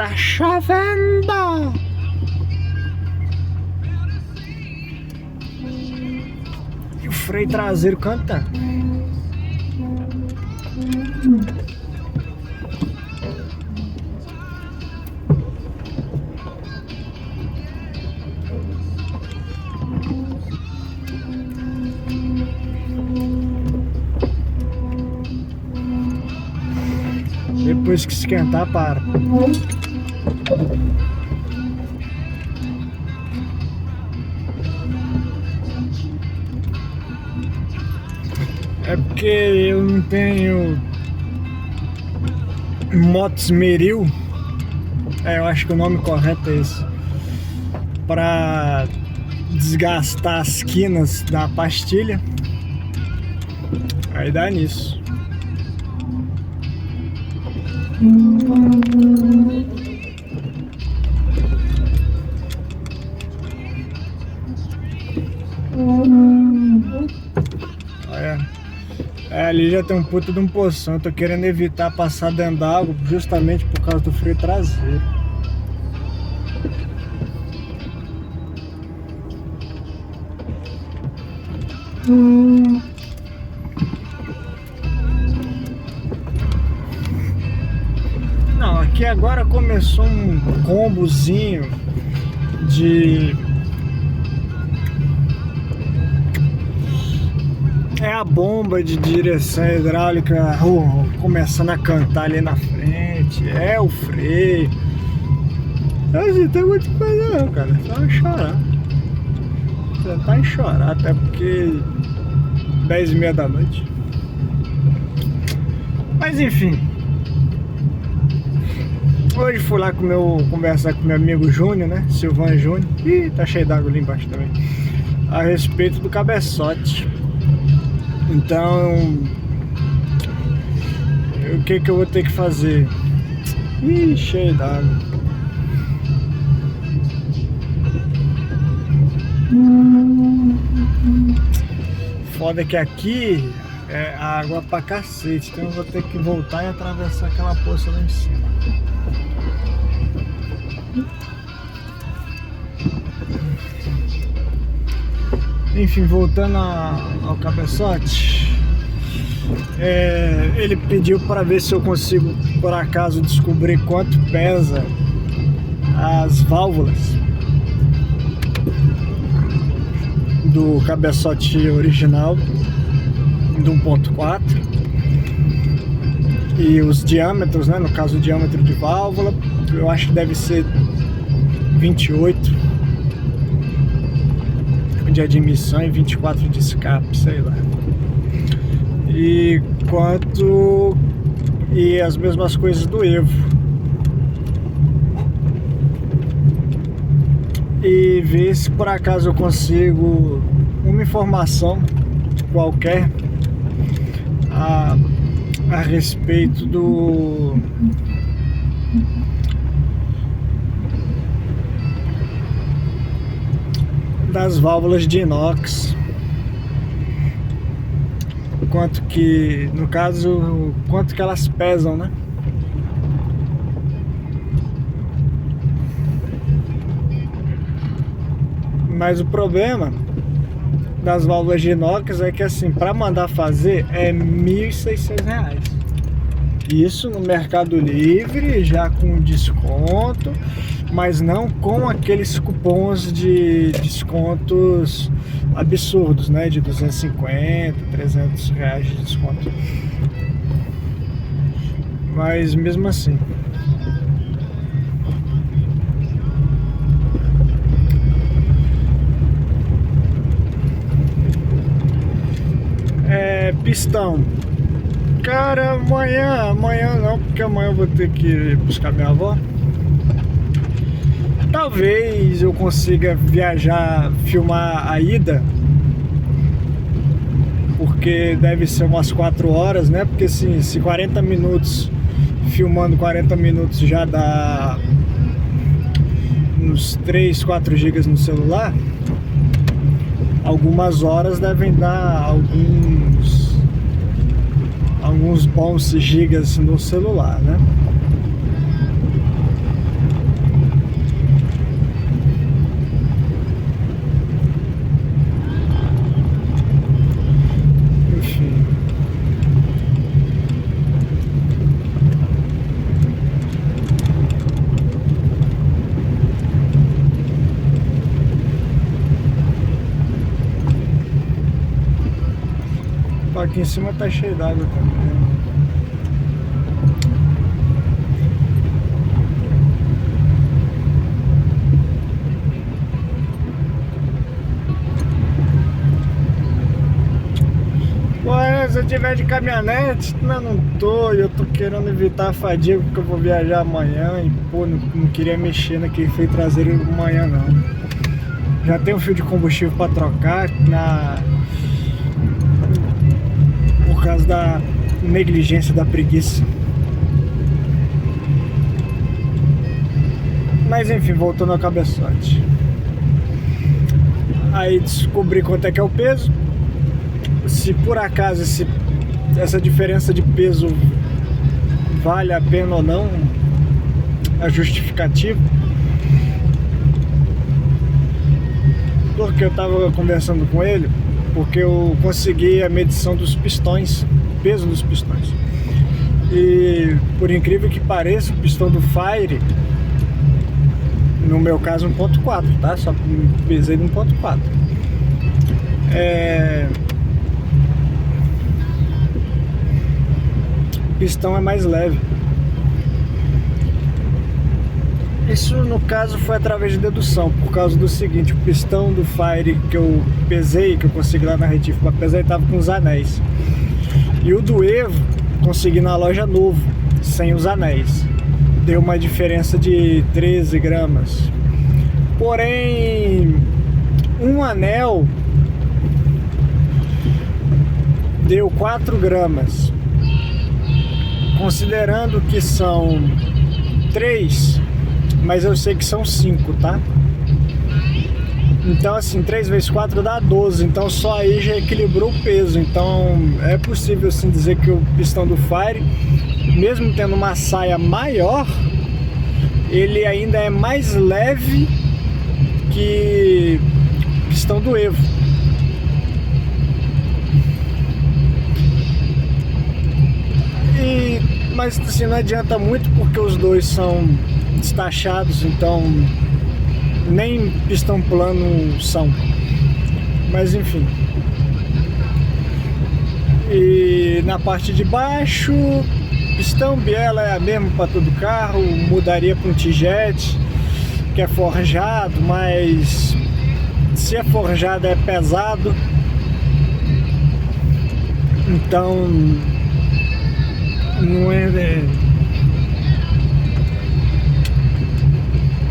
Tá chovendo! E o freio traseiro cantando. Depois que esquentar, para. É porque eu não tenho moto-esmeril. Eu acho que o nome correto é esse. Pra desgastar as quinas da pastilha. Aí dá nisso. Olha, ali já tem um puta de um poção. Eu tô querendo evitar passar dentro d'água justamente por causa do freio traseiro. Não, aqui agora começou um combozinho de... É a bomba de direção hidráulica começando a cantar ali na frente. É o freio. Assim, tem muito que fazer não, cara. Só chorar. Tentar em chorar, até porque 10h30 da noite. Mas enfim. Hoje fui lá conversar com meu amigo Júnior, né? Silvan Júnior. Ih, tá cheio d'água ali embaixo também. A respeito do cabeçote. Então, o que eu vou ter que fazer? Ih, cheio d'água. Foda que aqui é água pra cacete, então eu vou ter que voltar e atravessar aquela poça lá em cima. Enfim, voltando ao cabeçote, ele pediu para ver se eu consigo, por acaso, descobrir quanto pesa as válvulas do cabeçote original do 1.4 e os diâmetros, né? No caso, o diâmetro de válvula, eu acho que deve ser 28 de admissão e 24 de escape, sei lá. E as mesmas coisas do Evo. E ver se por acaso eu consigo uma informação qualquer a respeito das válvulas de inox, quanto que, no caso, quanto que elas pesam, né? Mas o problema das válvulas de inox é que, assim, para mandar fazer é R$ 1.600. Isso no Mercado Livre, já com desconto, mas não com aqueles cupons de descontos absurdos, né? De 250, 300 reais de desconto. Mas mesmo assim. Pistão. Cara, amanhã não, porque amanhã eu vou ter que buscar minha avó. Talvez eu consiga viajar, filmar a ida, porque deve ser umas 4 horas, né? Porque assim, se 40 minutos, filmando 40 minutos já dá uns 3, 4 gigas no celular, algumas horas devem dar alguns bons gigas no celular, né? aqui em cima tá cheio d'água também. Se eu tiver de caminhonete, mas não tô, eu tô querendo evitar a fadiga porque eu vou viajar amanhã e pô, não queria mexer naquele freio traseiro amanhã não. Já tem um fio de combustível para trocar por causa da negligência, da preguiça. Mas enfim, voltando ao cabeçote. Aí descobri quanto é que é o peso. Se por acaso essa diferença de peso vale a pena ou não, a justificativa. Porque eu tava conversando com ele, porque eu consegui a medição dos pistões, o peso dos pistões. E por incrível que pareça, o pistão do Fire, no meu caso 1.4, tá? Só pesei no 1.4. Pistão é mais leve. Isso no caso foi através de dedução, por causa do seguinte: o pistão do Fire que eu pesei, que eu consegui lá na Retife para pesar, ele tava com os anéis. E o do Evo consegui na loja novo, sem os anéis. Deu uma diferença de 13 gramas. Porém, um anel deu 4 gramas. Considerando que são 3, mas eu sei que são 5, tá? Então assim, 3 vezes 4 dá 12, então só aí já equilibrou o peso. Então é possível assim dizer que o pistão do Fire, mesmo tendo uma saia maior, ele ainda é mais leve que o pistão do Evo. Mas assim, não adianta muito porque os dois são destachados, então nem pistão plano são. Mas enfim. E na parte de baixo, pistão biela é a mesma para todo carro, mudaria para um T-Jet, que é forjado, mas se é forjado é pesado. Então não é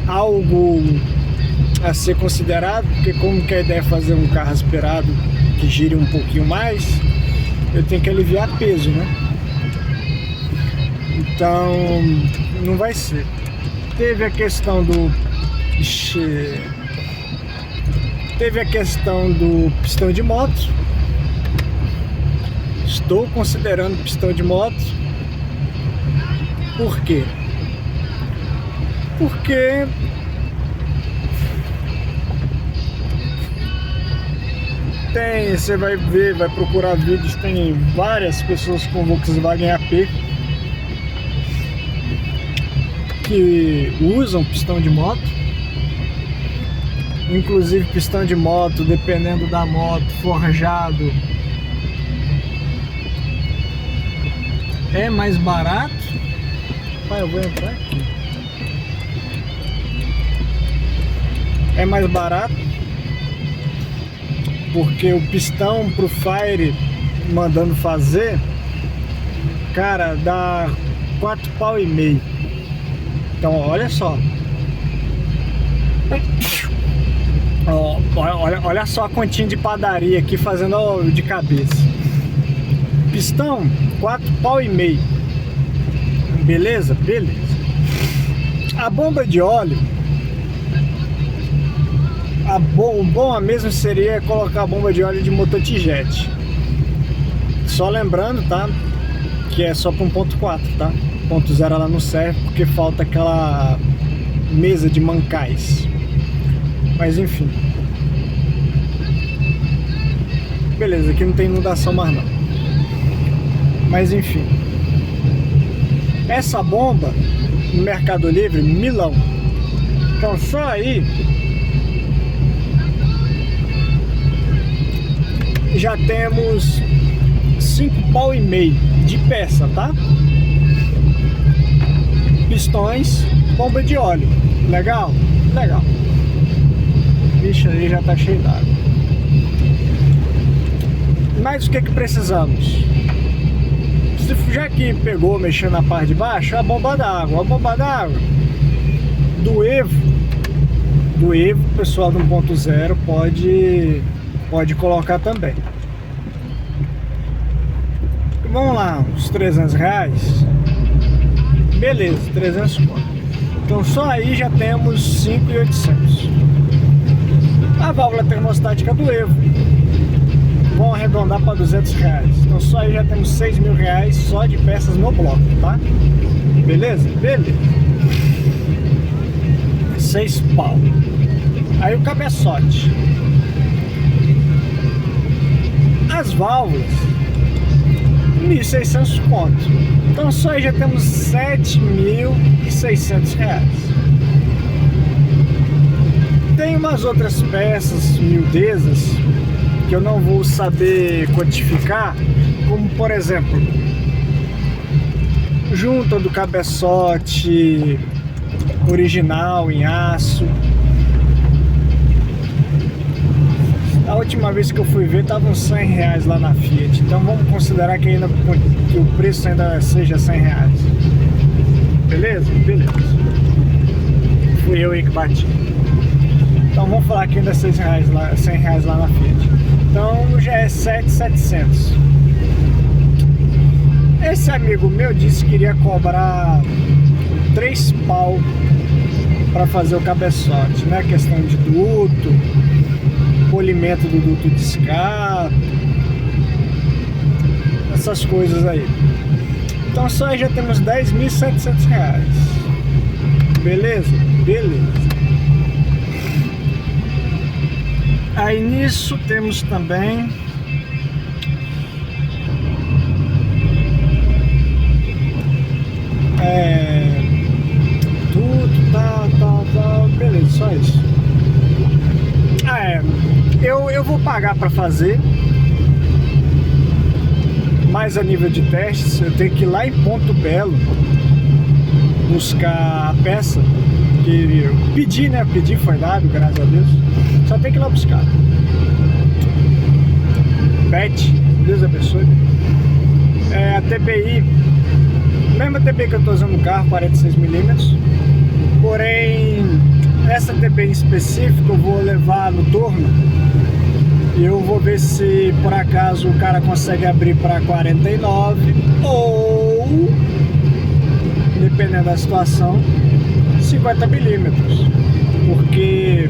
algo a ser considerado, porque como que a ideia é fazer um carro aspirado que gire um pouquinho mais, eu tenho que aliviar peso, né? Então não vai ser. Teve a questão do pistão de moto. Estou considerando pistão de moto. Por quê? Porque você vai ver, vai procurar vídeos, tem várias pessoas com Volkswagen AP que usam pistão de moto. Inclusive pistão de moto, dependendo da moto, forjado, é mais barato. Eu vou entrar aqui. É mais barato porque o pistão pro Fire mandando fazer, cara, dá 4,5 pau. Então olha só. Olha só a continha de padaria aqui fazendo de cabeça. Pistão 4,5 pau. Beleza? Beleza. A bomba de óleo, o bom mesmo seria colocar a bomba de óleo de motor T-Jet. Só lembrando, tá? Que é só para 1.4, tá? 1.0 ela não serve porque falta aquela mesa de mancais. Mas enfim. Beleza, aqui não tem inundação mais não. Mas enfim. Essa bomba no Mercado Livre, milão. Então só aí já temos 5 pau e meio de peça, tá? Pistões, bomba de óleo. Legal? Legal. Bicho, aí já tá cheio d'água. Mas o que precisamos? Já que pegou, mexendo na parte de baixo, a bomba d'água. A bomba d'água do Evo, o pessoal do 1.0 pode colocar também. Vamos lá, uns 300 reais. Beleza, 300 conto. Então só aí já temos 5.800. A válvula termostática do Evo, vão arredondar para 200 reais. Então só aí já temos 6.000 reais só de peças no bloco, tá? Beleza? Beleza. 6 pau. Aí o cabeçote. As válvulas, 1.600 conto. Então só aí já temos 7.600 reais. Tem umas outras peças miudezas que eu não vou saber quantificar, como por exemplo, junta do cabeçote original em aço. A última vez que eu fui ver tava uns 100 reais lá na Fiat, então vamos considerar que o preço ainda seja 100 reais. Beleza? Beleza. Fui eu aí que bati. Então vamos falar que ainda é 100 reais lá na Fiat. Então já é 7.700. Esse amigo meu disse que iria cobrar 3 pau para fazer o cabeçote, né? Questão de duto, polimento do duto de escape, essas coisas aí. Então só aí já temos 10.700 reais. Beleza? Beleza. Aí nisso temos também tudo, tá, beleza, só isso. Eu vou pagar para fazer, mas a nível de testes eu tenho que ir lá em Ponto Belo buscar a peça que eu pedi, né? Pedi, foi dado, graças a Deus. Só tem que ir lá buscar. Beth, Deus abençoe. A TBI, mesma TBI que eu estou usando no carro, 46mm. Porém, essa TBI em específico eu vou levar no torno. E eu vou ver se por acaso o cara consegue abrir para 49 ou, dependendo da situação, 50mm. Porque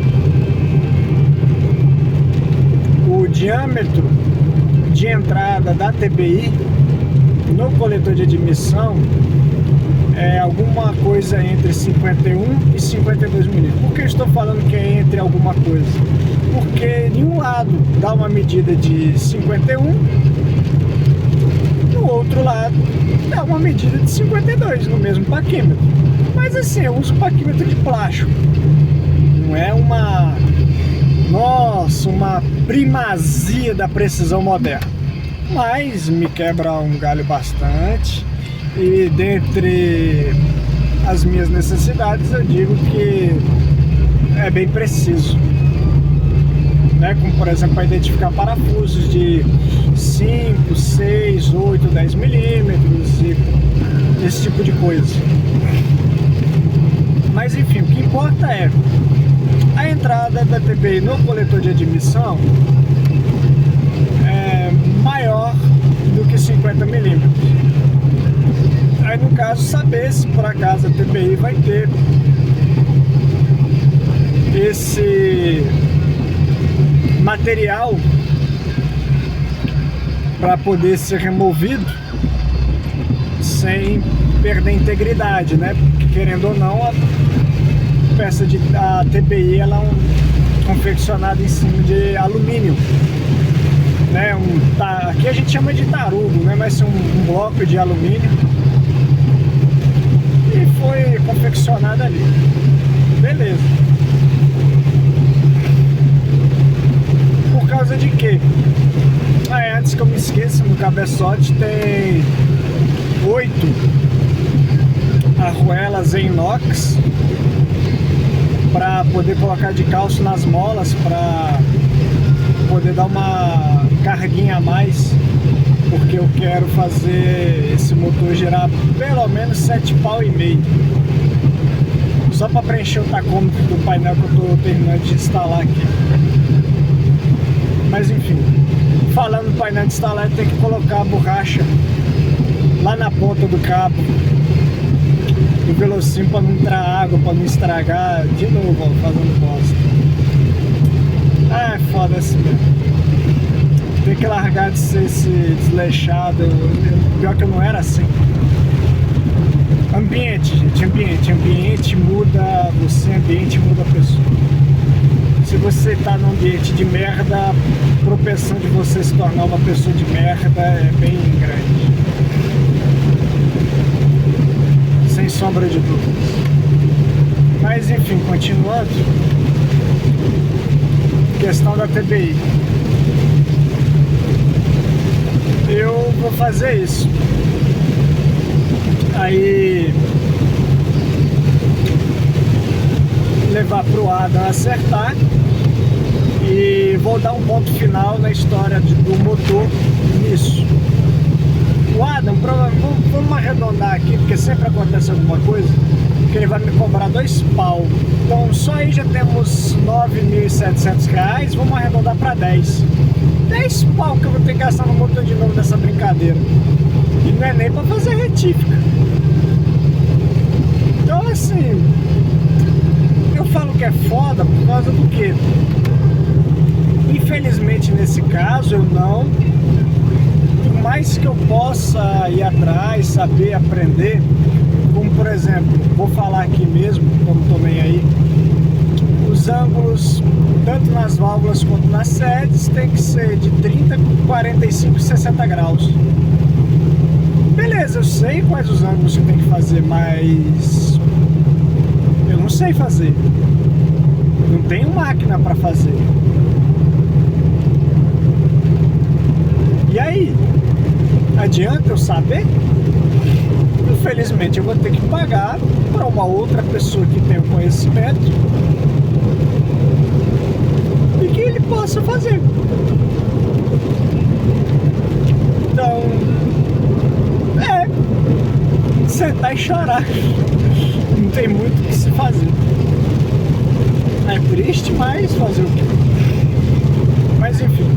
o diâmetro de entrada da TBI no coletor de admissão é alguma coisa entre 51 e 52 milímetros. Por que eu estou falando que é entre alguma coisa? Porque de um lado dá uma medida de 51, no outro lado dá uma medida de 52 no mesmo paquímetro. Mas assim, eu uso paquímetro de plástico. Não é uma primazia da precisão moderna. Mas me quebra um galho bastante. E dentre as minhas necessidades eu digo que é bem preciso, né? Como por exemplo para identificar parafusos de 5, 6, 8, 10 milímetros e esse tipo de coisa. Mas enfim, o que importa é a entrada da TBI no coletor de admissão é maior do que 50 milímetros. Aí no caso saber se por acaso a TBI vai ter esse material para poder ser removido sem perder a integridade, né? Porque querendo ou não, a peça a TBI ela é confeccionada em cima de alumínio, né? Aqui a gente chama de tarugo, né? Mas é um bloco de alumínio e foi confeccionado ali. Beleza. Por causa de quê? Antes que eu me esqueça, no cabeçote tem 8 arruelas em inox para poder colocar de calço nas molas, para poder dar uma carguinha a mais, porque eu quero fazer esse motor girar pelo menos 7,5 pau, só para preencher o tacômetro do painel que eu estou terminando de instalar aqui. Mas enfim, falando do painel de instalar, tem que colocar a borracha lá na ponta do cabo do velocímetro para não entrar água, para não estragar. De novo, ó, fazendo bosta. É foda assim mesmo. Tem que largar de ser esse desleixado. Pior que eu não era assim. Ambiente, gente, ambiente muda você, ambiente muda a pessoa. Se você tá num ambiente de merda, a propensão de você se tornar uma pessoa de merda é bem grande. Sem sombra de dúvidas. Mas enfim, continuando. Questão da TBI. Eu vou fazer isso. Aí levar pro Adam acertar e vou dar um ponto final na história do motor nisso. O Adam, vamos arredondar aqui, porque sempre acontece alguma coisa, que ele vai me cobrar 2 pau. Então só aí já temos R$9.700, vamos arredondar para 10. 10 pau que eu vou ter que gastar no motor de novo dessa brincadeira. E não é nem para fazer retífica. Então assim, eu falo que é foda por causa do quê? Infelizmente nesse caso eu não, por mais que eu possa ir atrás, saber, aprender, como por exemplo, vou falar aqui mesmo, como tomei aí, os ângulos, tanto nas válvulas quanto nas sedes, tem que ser de 30, 45 e 60 graus. Beleza, eu sei quais os ângulos que tem que fazer, mas eu não sei fazer. Não tenho máquina para fazer. E aí? Adianta eu saber? Infelizmente eu vou ter que pagar para uma outra pessoa que tem o conhecimento e que ele possa fazer. Então, sentar e chorar. Não tem muito o que se fazer. É triste, mas fazer o quê? Mas enfim,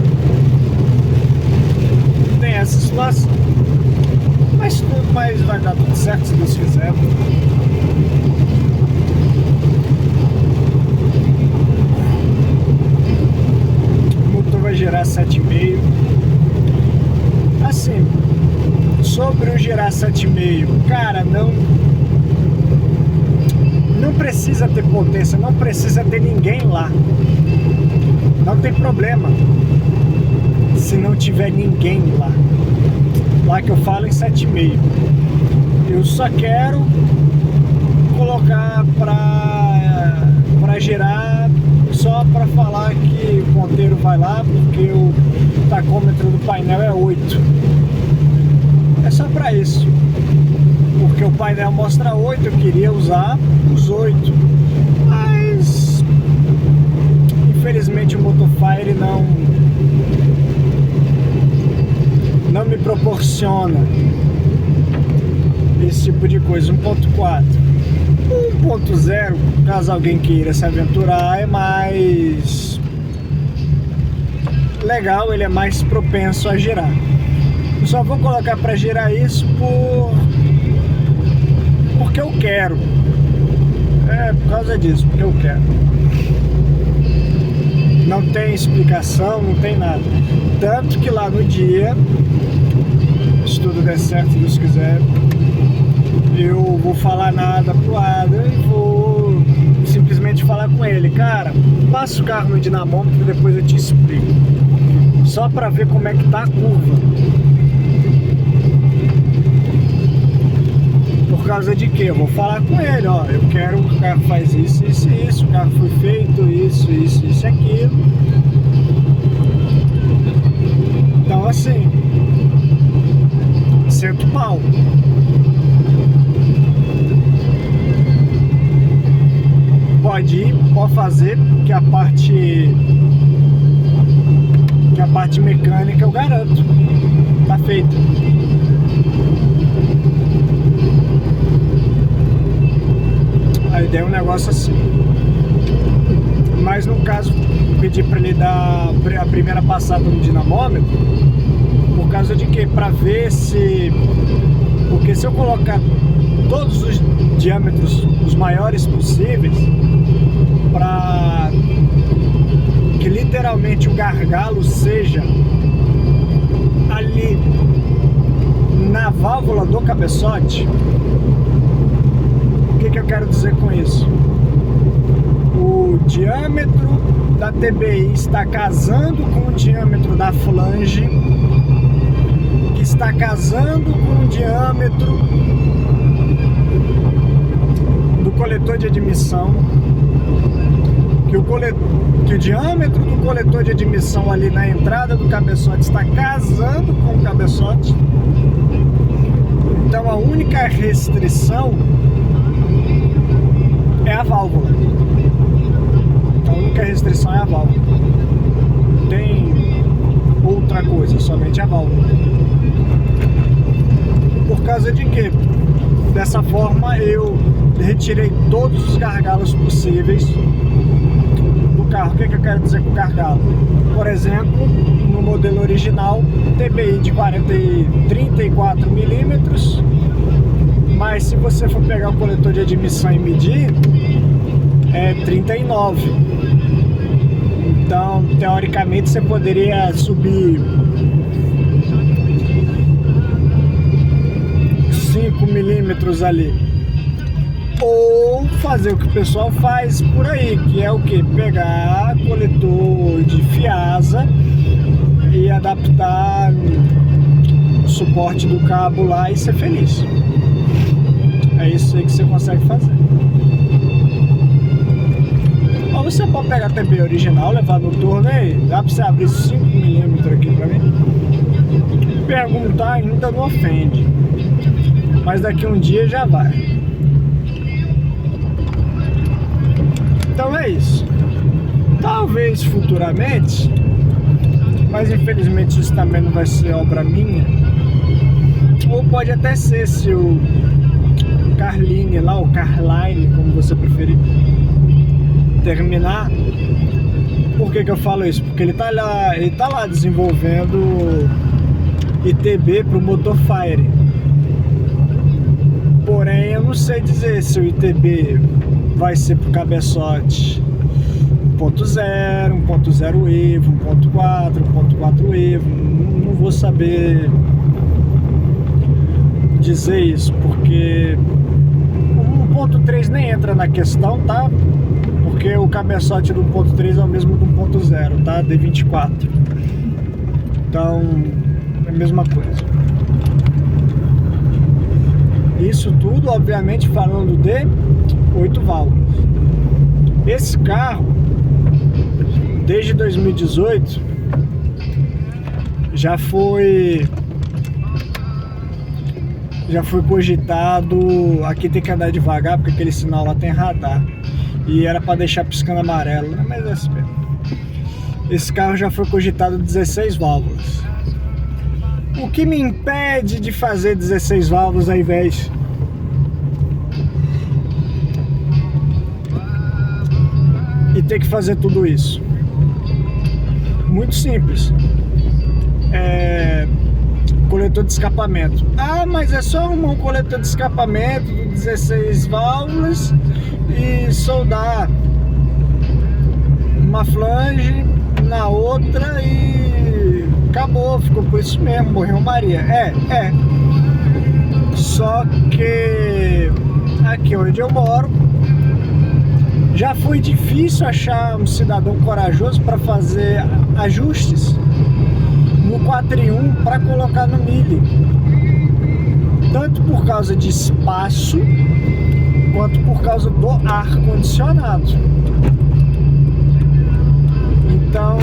tem essa situação. Mas vai dar tudo certo se Deus quiser. O motor vai girar 7,5. Assim, sobre o girar 7,5, cara, não precisa ter potência, não precisa ter ninguém lá. Não tem problema se não tiver ninguém lá. Lá que eu falo em 7,5. Eu só quero colocar pra girar, só pra falar que o ponteiro vai lá, porque o tacômetro do painel é 8. É só pra isso. Porque o painel mostra 8, eu queria usar os 8. Mas infelizmente o Motofire não me proporciona esse tipo de coisa. 1.4, 1.0, caso alguém queira se aventurar, é mais legal, ele é mais propenso a girar. Eu só vou colocar para girar isso porque eu quero. É por causa disso, porque eu quero. Não tem explicação, não tem nada. Tanto que lá no dia, se tudo der certo, se Deus quiser, eu vou falar nada pro Adam e vou simplesmente falar com ele: cara, passa o carro no dinamômetro e depois eu te explico. Só pra ver como é que tá a curva. Por causa de quê? Eu vou falar com ele, ó, eu quero que o carro faz isso, isso e isso, o carro foi feito, isso e aquilo. Então assim, sento pau. Pode ir, pode fazer, que a parte mecânica eu garanto, tá feito. A ideia é um negócio assim. Mas no caso, pedi para ele dar a primeira passada no dinamômetro, por causa de que? Para ver se... Porque se eu colocar todos os diâmetros, os maiores possíveis, para que literalmente o gargalo seja ali na válvula do cabeçote. O que eu quero dizer com isso? O diâmetro da TBI está casando com o diâmetro da flange, que está casando com o diâmetro do coletor de admissão, que o diâmetro do coletor de admissão ali na entrada do cabeçote está casando com o cabeçote. Então a única restrição é a válvula. A única restrição é a válvula. Não tem outra coisa, somente a válvula. Por causa de quê? Dessa forma eu retirei todos os gargalos possíveis do carro. O que eu quero dizer com gargalo? Por exemplo, no modelo original, TBI de 34 milímetros, mas se você for pegar o coletor de admissão e medir, é 39. Então, teoricamente, você poderia subir 5 milímetros ali. Ou fazer o que o pessoal faz por aí, que é o que? Pegar coletor de fiasa e adaptar o suporte do cabo lá e ser feliz. É isso aí que você consegue fazer. Ou você pode pegar a TB original, levar no torno aí, dá pra você abrir 5 milímetros aqui pra mim? Perguntar ainda não ofende, mas daqui um dia já vai. Então é isso. Talvez futuramente, mas infelizmente isso também não vai ser obra minha, ou pode até ser se o Carline lá, ou Carline, como você preferir, terminar. Por que eu falo isso? Porque ele tá lá desenvolvendo ITB para o motor Fire. Porém, eu não sei dizer se o ITB vai ser para o cabeçote 1.0, 1.0 Evo, 1.4, 1.4 Evo. Não vou saber dizer isso, porque o 1.3 nem entra na questão, tá? Porque o cabeçote do 1.3 é o mesmo do 1.0, tá? D24. Então, é a mesma coisa. Isso tudo, obviamente, falando de 8 válvulas. Esse carro, desde 2018, já foi cogitado. Aqui tem que andar devagar, porque aquele sinal lá tem radar. E era para deixar piscando amarelo, né? Mas é assim mesmo. Esse carro já foi cogitado 16 válvulas. O que me impede de fazer 16 válvulas ao invés e ter que fazer tudo isso? Muito simples. Coletor de escapamento. Ah, mas é só arrumar um coletor de escapamento de 16 válvulas e soldar uma flange na outra e acabou, ficou por isso mesmo, morreu Maria. Só que aqui onde eu moro já foi difícil achar um cidadão corajoso para fazer ajustes no 4x1 para colocar no milho, tanto por causa de espaço quanto por causa do ar condicionado. Então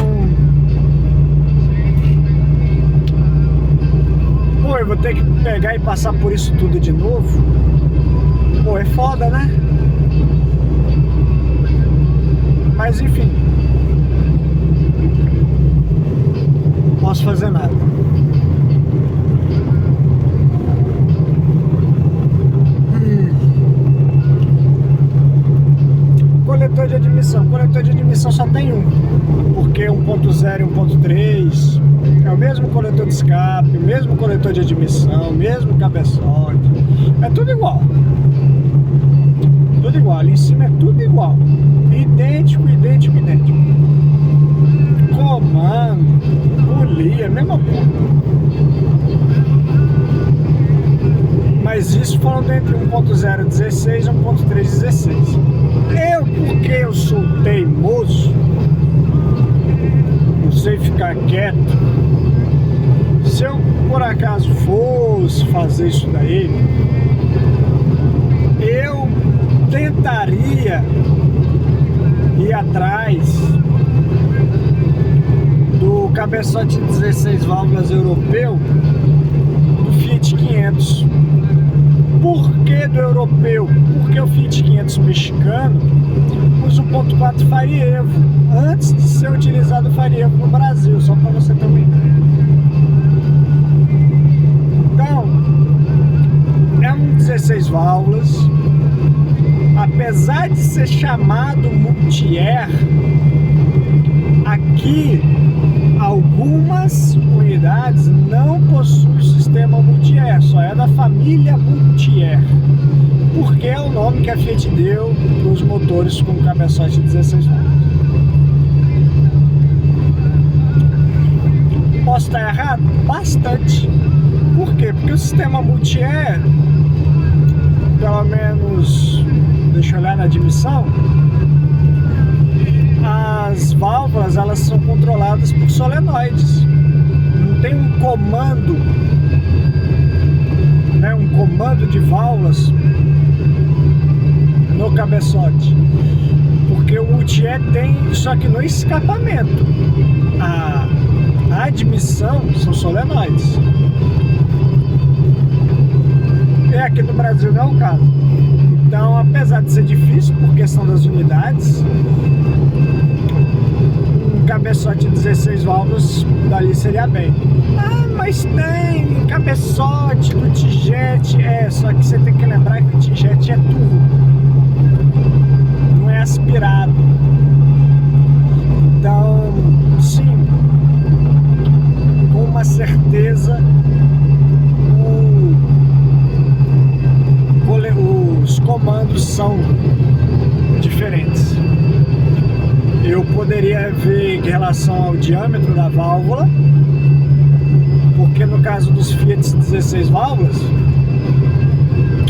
Pô, eu vou ter que pegar e passar por isso tudo de novo. Pô, é foda, né? Mas enfim, não posso fazer nada. Coletor de admissão. Coletor de admissão só tem um, porque 1.0 e 1.3 é o mesmo coletor de escape, o mesmo coletor de admissão, mesmo cabeçote, é tudo igual. Tudo igual, ali em cima é tudo igual. Idêntico, idêntico, idêntico. Comando, polia, mesma porra. Mas isso falando entre 1.0 16 e 1.3 16. Porque eu sou teimoso, não sei ficar quieto. Se eu por acaso fosse fazer isso daí, eu tentaria ir atrás do cabeçote 16 válvulas europeu do Fiat 500. Por que do europeu? Porque o Fiat 500 mexicano usa o 1.4 Farievo antes de ser utilizado o Farievo no Brasil, só para você ter uma ideia. Então, é um 16 válvulas, apesar de ser chamado multi-air, aqui algumas unidades não possuem o sistema multi-air, só é da família multi-air, porque é o nome que a Fiat deu para os motores com cabeçote 16 válvulas. Posso estar errado? Bastante. Por quê? Porque o sistema multi-air, pelo menos, deixa eu olhar na admissão, as válvulas elas são controladas por solenoides. Não tem um comando, né, um comando de válvulas no cabeçote. Porque o multi-air tem, só que no escapamento. A admissão são solenoides. E aqui no Brasil não é o caso. Então, apesar de ser difícil por questão das unidades, um cabeçote 16 válvulas dali seria bem. Ah, mas tem cabeçote do T-Jet. Só que você tem que lembrar que o T-Jet é turbo, não é aspirado. Então, sim, com uma certeza os comandos são diferentes. Eu poderia ver em relação ao diâmetro da válvula, porque no caso dos Fiat 16 válvulas,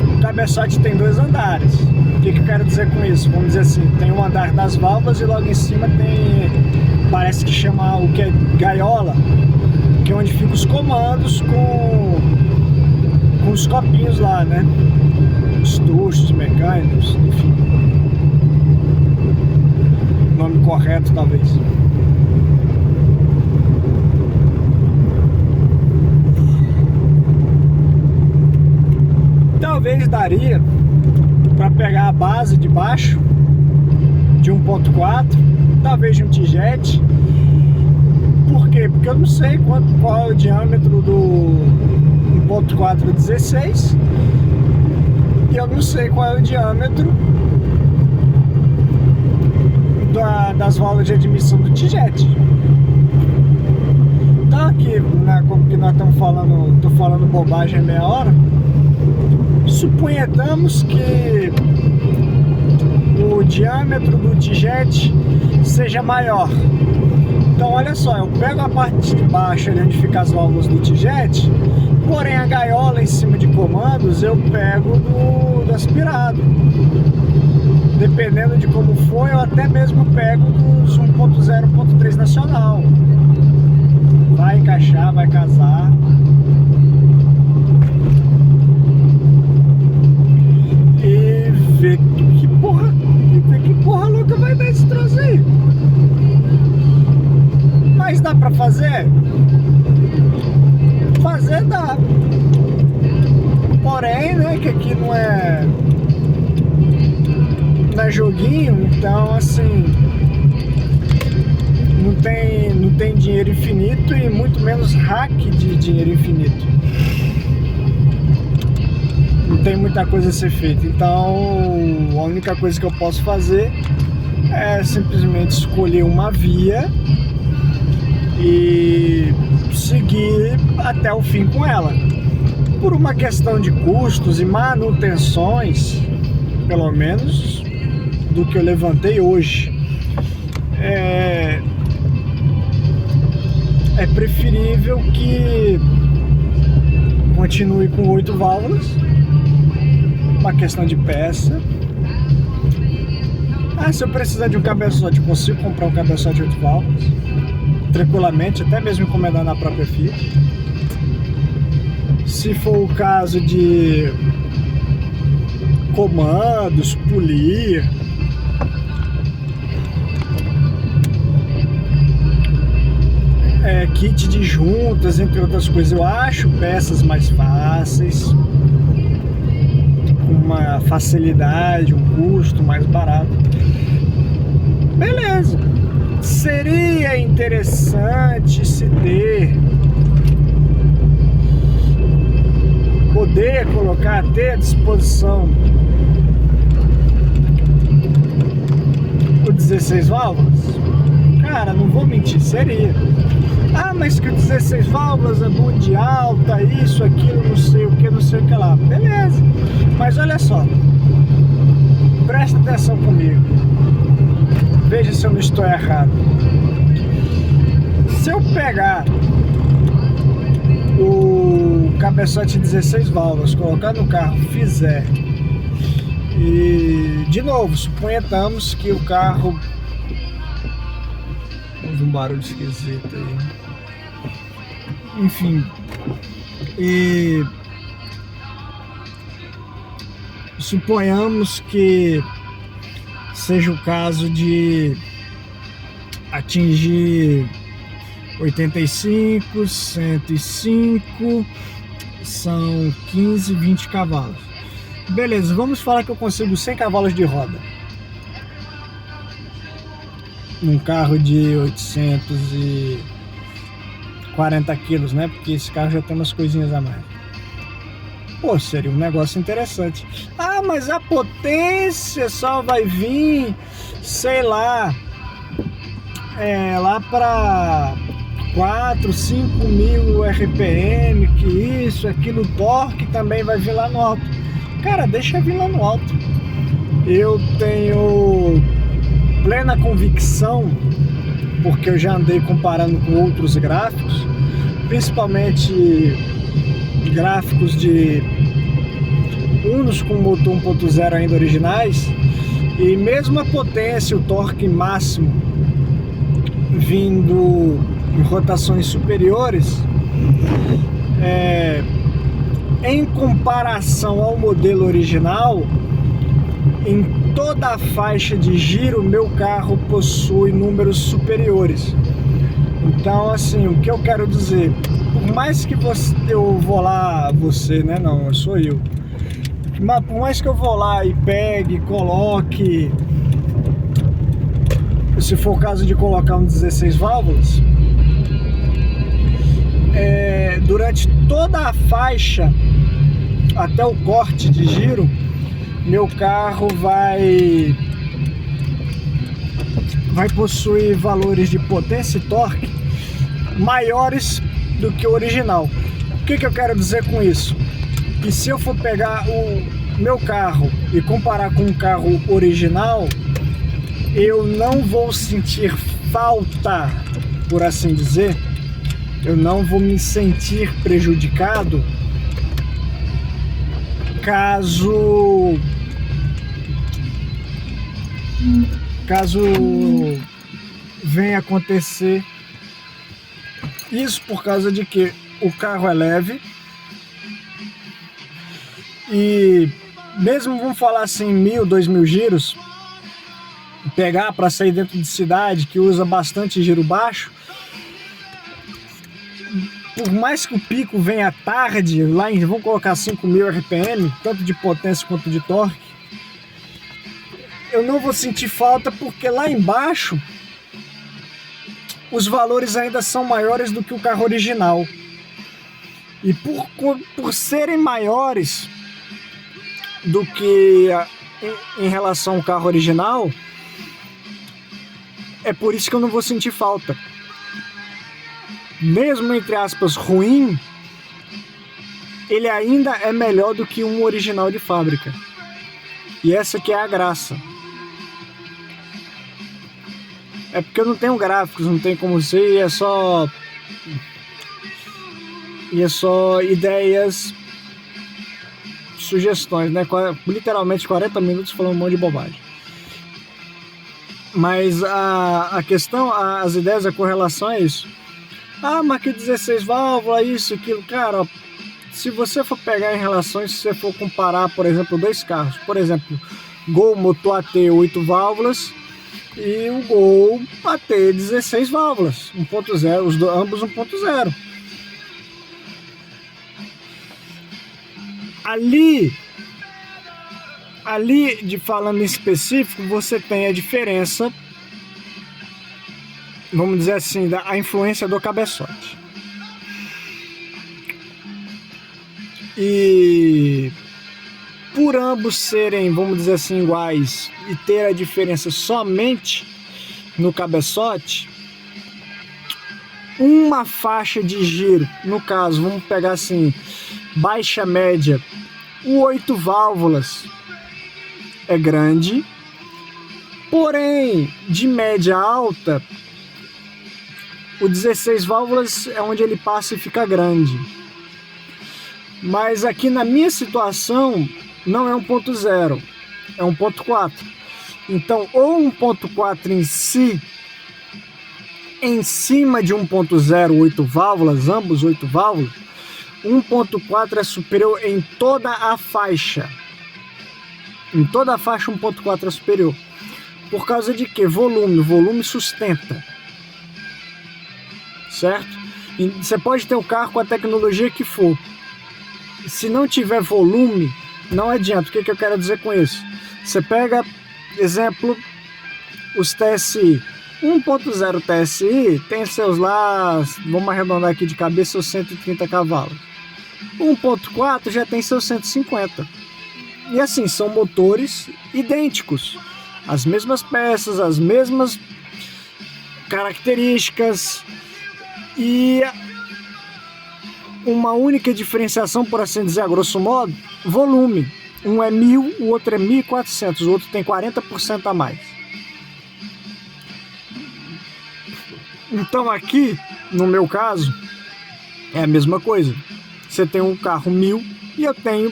o cabeçote tem 2 andares. O que eu quero dizer com isso? Vamos dizer assim, tem um andar das válvulas e logo em cima tem, parece que chama o que é gaiola, que é onde ficam os comandos com os copinhos lá, né? Os tuchos mecânicos, enfim. Nome correto, talvez. Talvez daria para pegar a base de baixo de 1.4, talvez de um T-Jet. Por quê? Porque eu não sei qual é o diâmetro do 1.4 16 e eu não sei qual é o diâmetro das válvulas de admissão do T-Jet. Então aqui, como que nós estamos falando, tô falando bobagem há meia hora, suponhamos que o diâmetro do T-Jet seja maior. Então olha só, eu pego a parte de baixo ali onde fica as válvulas do T-Jet, porém a gaiola em cima de comandos eu pego do aspirado. Dependendo de como for, eu até mesmo pego dos 1.0, 1.3 nacional. Vai encaixar, vai casar. E ver que porra louca vai dar esse troço aí. Mas dá pra fazer? fazer, dá. Porém, né, que aqui não é joguinho, então assim, não tem dinheiro infinito e muito menos hack de dinheiro infinito. Não tem muita coisa a ser feita, então a única coisa que eu posso fazer é simplesmente escolher uma via e seguir até o fim com ela. Por uma questão de custos e manutenções, pelo menos do que eu levantei hoje, é preferível que continue com 8 válvulas, uma questão de peça. Se eu precisar de um cabeçote, consigo comprar um cabeçote de 8 válvulas tranquilamente, até mesmo encomendar na própria Fiat. Se for o caso de comandos, polir, kit de juntas, entre outras coisas, eu acho peças mais fáceis, com uma facilidade, um custo mais barato. Beleza. Seria interessante se ter à disposição o 16 válvulas? Cara, não vou mentir, seria. Mas que o 16 válvulas é bom de alta, isso, aquilo, não sei o que lá. Beleza. Mas olha só, presta atenção comigo. Veja se eu não estou errado. Se eu pegar o cabeçote 16 válvulas, colocar no carro, fizer, e de novo, suponhamos que o carro... Houve um barulho esquisito aí. Enfim, e suponhamos que seja o caso de atingir 85, 105, são 15, 20 cavalos. Beleza, vamos falar que eu consigo 100 cavalos de roda num carro de 840 quilos, né? Porque esse carro já tem umas coisinhas a mais. Pô, seria um negócio interessante. Mas a potência só vai vir, sei lá, lá para 4, 5 mil RPM, que isso, aquilo, torque também vai vir lá no alto. Cara, deixa vir lá no alto. Eu tenho plena convicção, porque eu já andei comparando com outros gráficos, principalmente gráficos de Unos com motor 1.0 ainda originais, e mesmo a potência, o torque máximo vindo em rotações superiores, em comparação ao modelo original, em toda a faixa de giro, meu carro possui números superiores. Então, assim, o que eu quero dizer, por mais que sou eu. Mas por mais que eu vou lá e pegue, coloque, se for o caso de colocar um 16 válvulas, durante toda a faixa, até o corte de giro, meu carro vai possuir valores de potência e torque maiores do que o original. O que eu quero dizer com isso? Que se eu for pegar o meu carro e comparar com um carro original, eu não vou sentir falta, por assim dizer, eu não vou me sentir prejudicado caso venha acontecer isso, por causa de que o carro é leve e mesmo, vamos falar assim, 1.000, 2.000 giros, pegar para sair dentro de cidade que usa bastante giro baixo, por mais que o pico venha tarde, lá em, vamos colocar 5.000 RPM, tanto de potência quanto de torque, eu não vou sentir falta porque lá embaixo os valores ainda são maiores do que o carro original. E por serem maiores do que em relação ao carro original, é por isso que eu não vou sentir falta. Mesmo, entre aspas, ruim, ele ainda é melhor do que um original de fábrica. E essa que é a graça. É porque eu não tenho gráficos, não tem como ser, e é só ideias, sugestões, né? Literalmente 40 minutos falando um monte de bobagem. Mas a questão, as ideias, a correlação é isso. Ah, mas que 16 válvulas, isso, aquilo. Cara, ó, se você for pegar em relações, se você for comparar, por exemplo, dois carros. Por exemplo, Gol motor AT 8 válvulas e o Gol AT 16 válvulas, 1.0, ambos 1.0. Ali, de falando em específico, você tem a diferença, vamos dizer assim, a influência do cabeçote. E por ambos serem, vamos dizer assim, iguais e ter a diferença somente no cabeçote, uma faixa de giro, no caso, vamos pegar assim, baixa média, o 8 válvulas é grande, porém, de média alta, o 16 válvulas é onde ele passa e fica grande. Mas aqui na minha situação, não é 1.0, é 1.4. Então, ou 1.4 em si, em cima de 1.0, 8 válvulas, ambos 8 válvulas, 1.4 é superior em toda a faixa. Em toda a faixa 1.4 é superior. Por causa de quê? Volume. O volume sustenta. Certo? E você pode ter o carro com a tecnologia que for. Se não tiver volume, não adianta. O que eu quero dizer com isso? Você pega, exemplo, os TSI. 1.0 TSI tem seus lá, vamos arredondar aqui de cabeça, seus 130 cavalos. 1.4 já tem seus 150. E assim, são motores idênticos. As mesmas peças, as mesmas características. E uma única diferenciação, por assim dizer, a grosso modo, volume. Um é 1.000, o outro é 1.400, o outro tem 40% a mais. Então aqui, no meu caso, é a mesma coisa. Você tem um carro 1.000 e eu tenho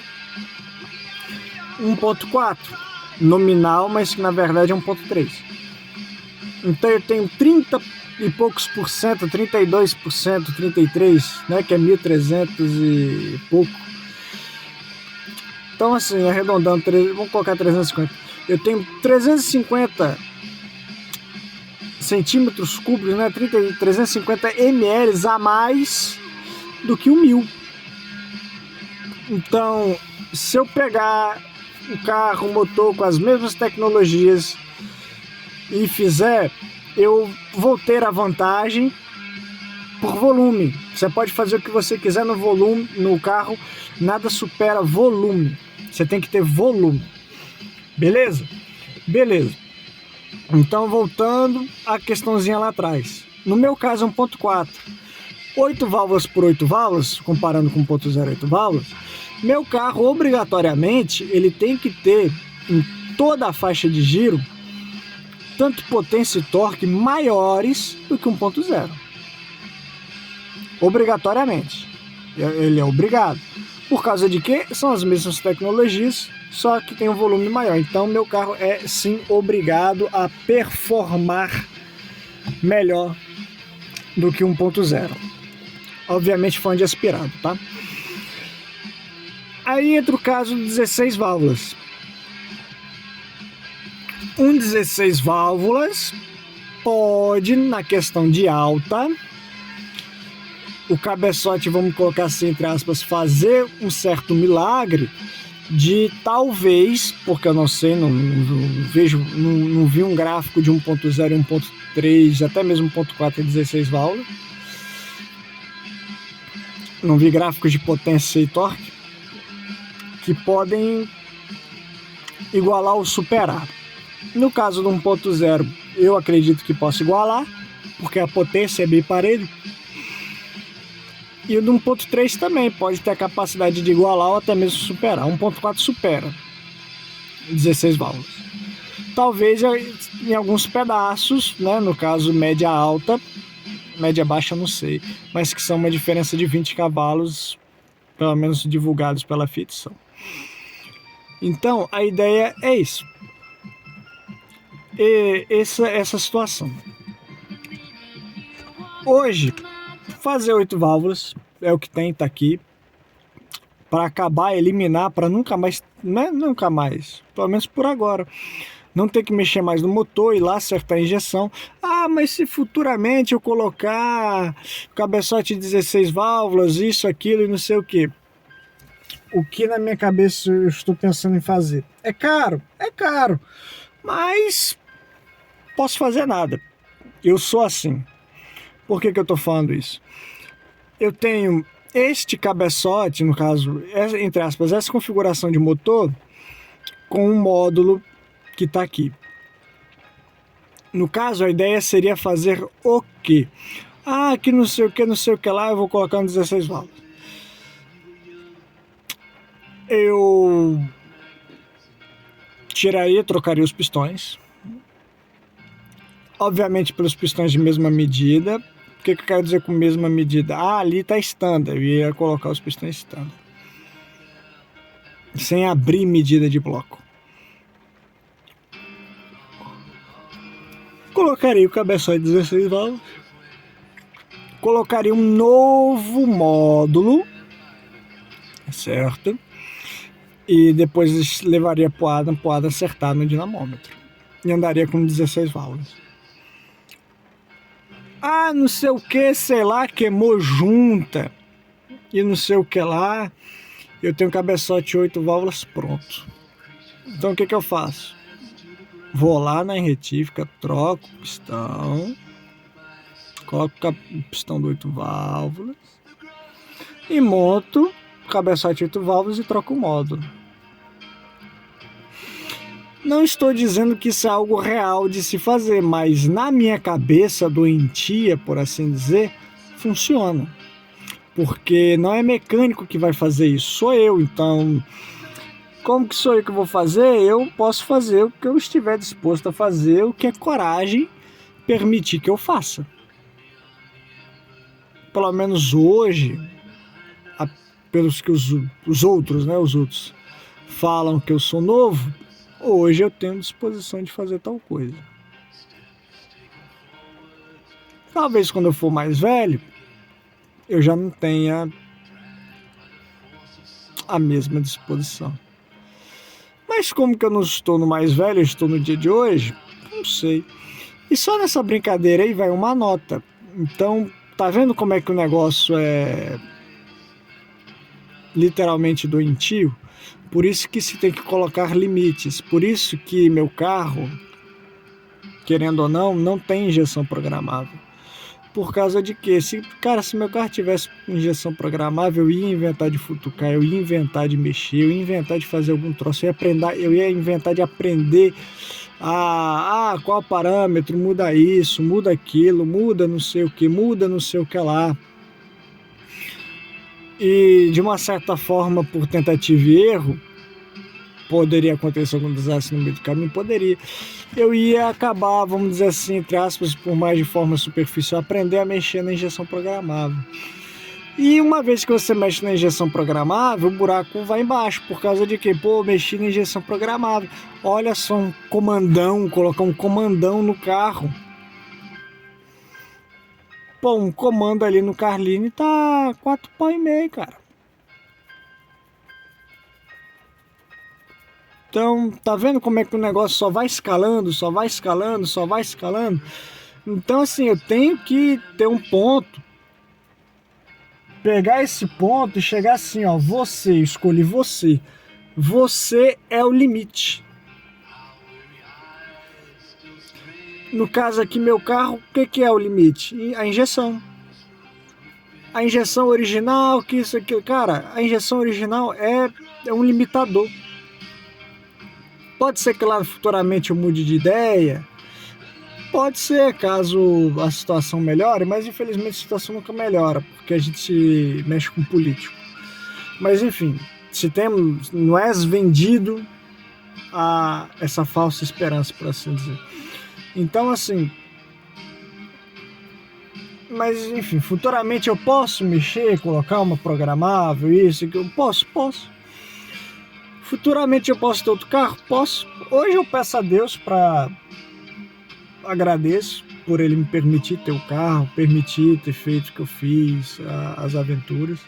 1.4 nominal, mas que na verdade é 1.3. Então eu tenho 30 e poucos por cento, 32%, 33%, né, que é 1.300 e pouco. Então assim, arredondando, vamos colocar 350. Eu tenho 350 centímetros cúbicos, né, 350 ml a mais do que o 1.000. Então, se eu pegar um carro, um motor com as mesmas tecnologias e fizer, eu vou ter a vantagem por volume. Você pode fazer o que você quiser no volume, no carro, nada supera volume. Você tem que ter volume. Beleza? Beleza. Então, voltando à questãozinha lá atrás. No meu caso, é 1.4. 8 válvulas por 8 válvulas, comparando com 1.0, 8 válvulas, meu carro, obrigatoriamente, ele tem que ter, em toda a faixa de giro, tanto potência e torque maiores do que 1.0. Obrigatoriamente. Ele é obrigado. Por causa de que são as mesmas tecnologias, só que tem um volume maior. Então, meu carro é, sim, obrigado a performar melhor do que 1.0. Obviamente, fã de aspirado, tá? Aí entra o caso de 16 válvulas. Um 16 válvulas pode, na questão de alta, o cabeçote, vamos colocar assim, entre aspas, fazer um certo milagre de talvez, porque eu não sei, não vi um gráfico de 1.0 e 1.3, até mesmo 1.4 e 16 válvulas. Não vi gráficos de potência e torque que podem igualar ou superar. No caso do 1.0, eu acredito que possa igualar, porque a potência é bem parelho. E o do 1.3 também pode ter a capacidade de igualar ou até mesmo superar. 1.4 supera 16 válvulas. Talvez em alguns pedaços, né, no caso média alta, média baixa não sei, mas que são uma diferença de 20 cavalos, pelo menos divulgados pela Fiat são. Então a ideia é isso. Essa situação. Hoje, fazer 8 válvulas é o que tem, tá aqui, para acabar, eliminar, para nunca mais, né? Nunca mais, pelo menos por agora, não ter que mexer mais no motor e lá acertar a injeção. Ah, mas se futuramente eu colocar cabeçote de 16 válvulas, isso, aquilo e não sei o que. O que na minha cabeça eu estou pensando em fazer? É caro, mas posso fazer nada. Eu sou assim. Por que eu estou falando isso? Eu tenho este cabeçote, no caso, entre aspas, essa configuração de motor com um módulo que está aqui. No caso, a ideia seria fazer o quê? Ah, que não sei o que lá, eu vou colocar um 16 válvulas. Eu trocaria os pistões. Obviamente pelos pistões de mesma medida. O que eu quero dizer com mesma medida? Ah, ali está standard. Eu ia colocar os pistões standard. Sem abrir medida de bloco. Colocaria o cabeçote de 16 válvulas. Colocaria um novo módulo. Certo? E depois levaria poada acertada no dinamômetro. E andaria com 16 válvulas. Ah, não sei o que, sei lá, queimou junta. E não sei o que lá. Eu tenho cabeçote 8 válvulas pronto. Então o que eu faço? Vou lá na retífica, troco o pistão. Coloco o pistão de 8 válvulas. E monto o cabeçote 8 válvulas e troco o módulo. Não estou dizendo que isso é algo real de se fazer, mas na minha cabeça doentia, por assim dizer, funciona. Porque não é mecânico que vai fazer isso, sou eu. Então, como que sou eu que vou fazer? Eu posso fazer o que eu estiver disposto a fazer, o que a coragem permitir que eu faça. Pelo menos hoje, pelos que os outros falam que eu sou novo, hoje eu tenho disposição de fazer tal coisa. Talvez quando eu for mais velho, eu já não tenha a mesma disposição. Mas como que eu não estou no mais velho, eu estou no dia de hoje, não sei. E só nessa brincadeira aí vai uma nota. Então, tá vendo como é que o negócio é literalmente doentio? Por isso que se tem que colocar limites. Por isso que meu carro, querendo ou não tem injeção programável. Por causa de que? Se meu carro tivesse injeção programável, eu ia inventar de futucar, eu ia inventar de mexer, eu ia inventar de fazer algum troço, eu ia inventar de aprender qual parâmetro, muda isso, muda aquilo, muda não sei o que lá. E de uma certa forma, por tentativa e erro, poderia acontecer algum desastre no meio do caminho? Poderia. Eu ia acabar, vamos dizer assim, entre aspas, por mais de forma superficial, aprender a mexer na injeção programável. E uma vez que você mexe na injeção programável, o buraco vai embaixo. Por causa de quê? Pô, mexi na injeção programável. Olha só colocar um comandão no carro. Pô, um comando ali no Carlini tá 4,5 pau, cara. Então, tá vendo como é que o negócio só vai escalando? Então, assim, eu tenho que ter um ponto pegar esse ponto e chegar assim, ó, você, escolhi você. Você é o limite. No caso aqui, meu carro, o que é o limite? A injeção. A injeção original, que isso aqui, cara, a injeção original é um limitador. Pode ser que lá futuramente eu mude de ideia, pode ser, caso a situação melhore, mas infelizmente a situação nunca melhora, porque a gente mexe com político. Mas enfim, se temos, não és vendido a essa falsa esperança, por assim dizer. Então, assim, mas enfim, futuramente eu posso mexer, colocar uma programável, isso, que eu posso. Futuramente eu posso ter outro carro? Posso. Hoje eu peço a Deus para agradeço por ele me permitir ter o carro, permitir ter feito o que eu fiz, as aventuras.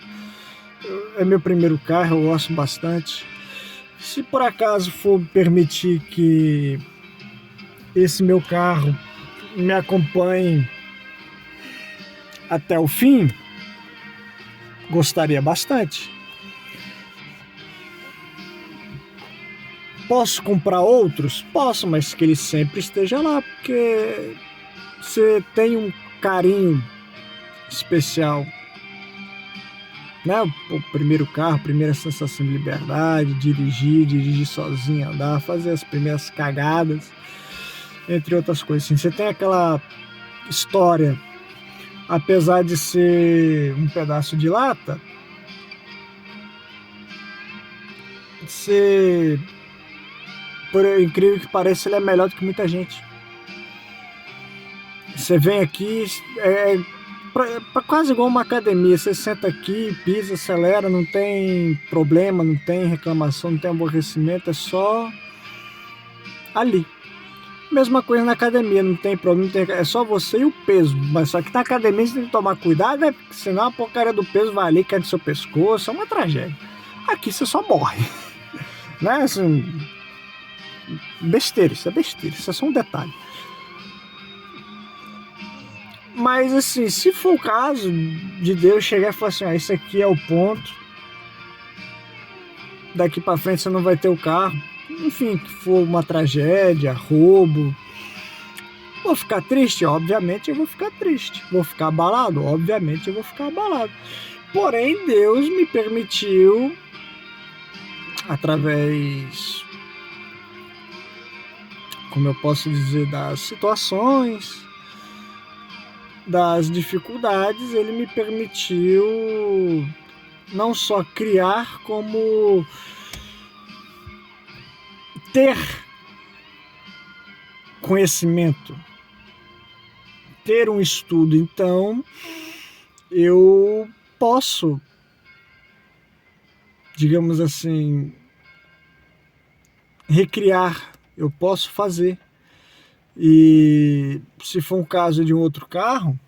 É meu primeiro carro, eu gosto bastante. Se por acaso for permitir que esse meu carro me acompanhe até o fim, gostaria bastante. Posso comprar outros? Posso, mas que ele sempre esteja lá, porque você tem um carinho especial, né? O primeiro carro, primeira sensação de liberdade, dirigir sozinho, andar, fazer as primeiras cagadas, entre outras coisas. Assim, você tem aquela história, apesar de ser um pedaço de lata, você, por incrível que pareça, ele é melhor do que muita gente. Você vem aqui, quase igual uma academia, você senta aqui, pisa, acelera, não tem problema, não tem reclamação, não tem aborrecimento, é só ali. Mesma coisa na academia, não tem problema, é só você e o peso, mas só que na academia você tem que tomar cuidado, né? Porque senão a porcaria do peso vai ali, cai no seu pescoço, é uma tragédia. Aqui você só morre, né? Assim, besteira, isso é só um detalhe. Mas assim, se for o caso de Deus chegar e falar assim, isso aqui é o ponto, daqui pra frente você não vai ter o carro, enfim, que for uma tragédia, roubo, vou ficar triste? Obviamente eu vou ficar triste. Vou ficar abalado? Obviamente eu vou ficar abalado. Porém, Deus me permitiu, através, como eu posso dizer, das situações, das dificuldades, ele me permitiu não só criar, como ter conhecimento, ter um estudo. Então, eu posso, digamos assim, recriar, eu posso fazer. E se for um caso de um outro carro,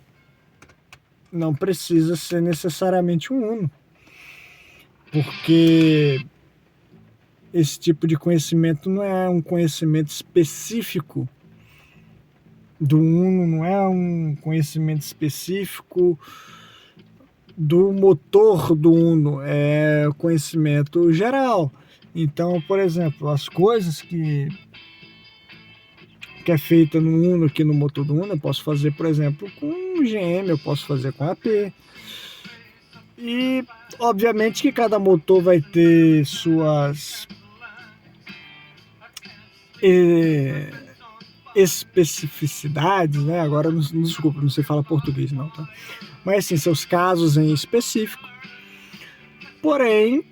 não precisa ser necessariamente um Uno, porque esse tipo de conhecimento não é um conhecimento específico do Uno, não é um conhecimento específico do motor do Uno, é conhecimento geral. Então, por exemplo, as coisas que é feita no Uno, aqui no motor do Uno, eu posso fazer, por exemplo, com GM, eu posso fazer com AP. E, obviamente, que cada motor vai ter suas especificidades, né? Agora, desculpa, não sei falar português, não, tá? Mas, assim, seus casos em específico. Porém,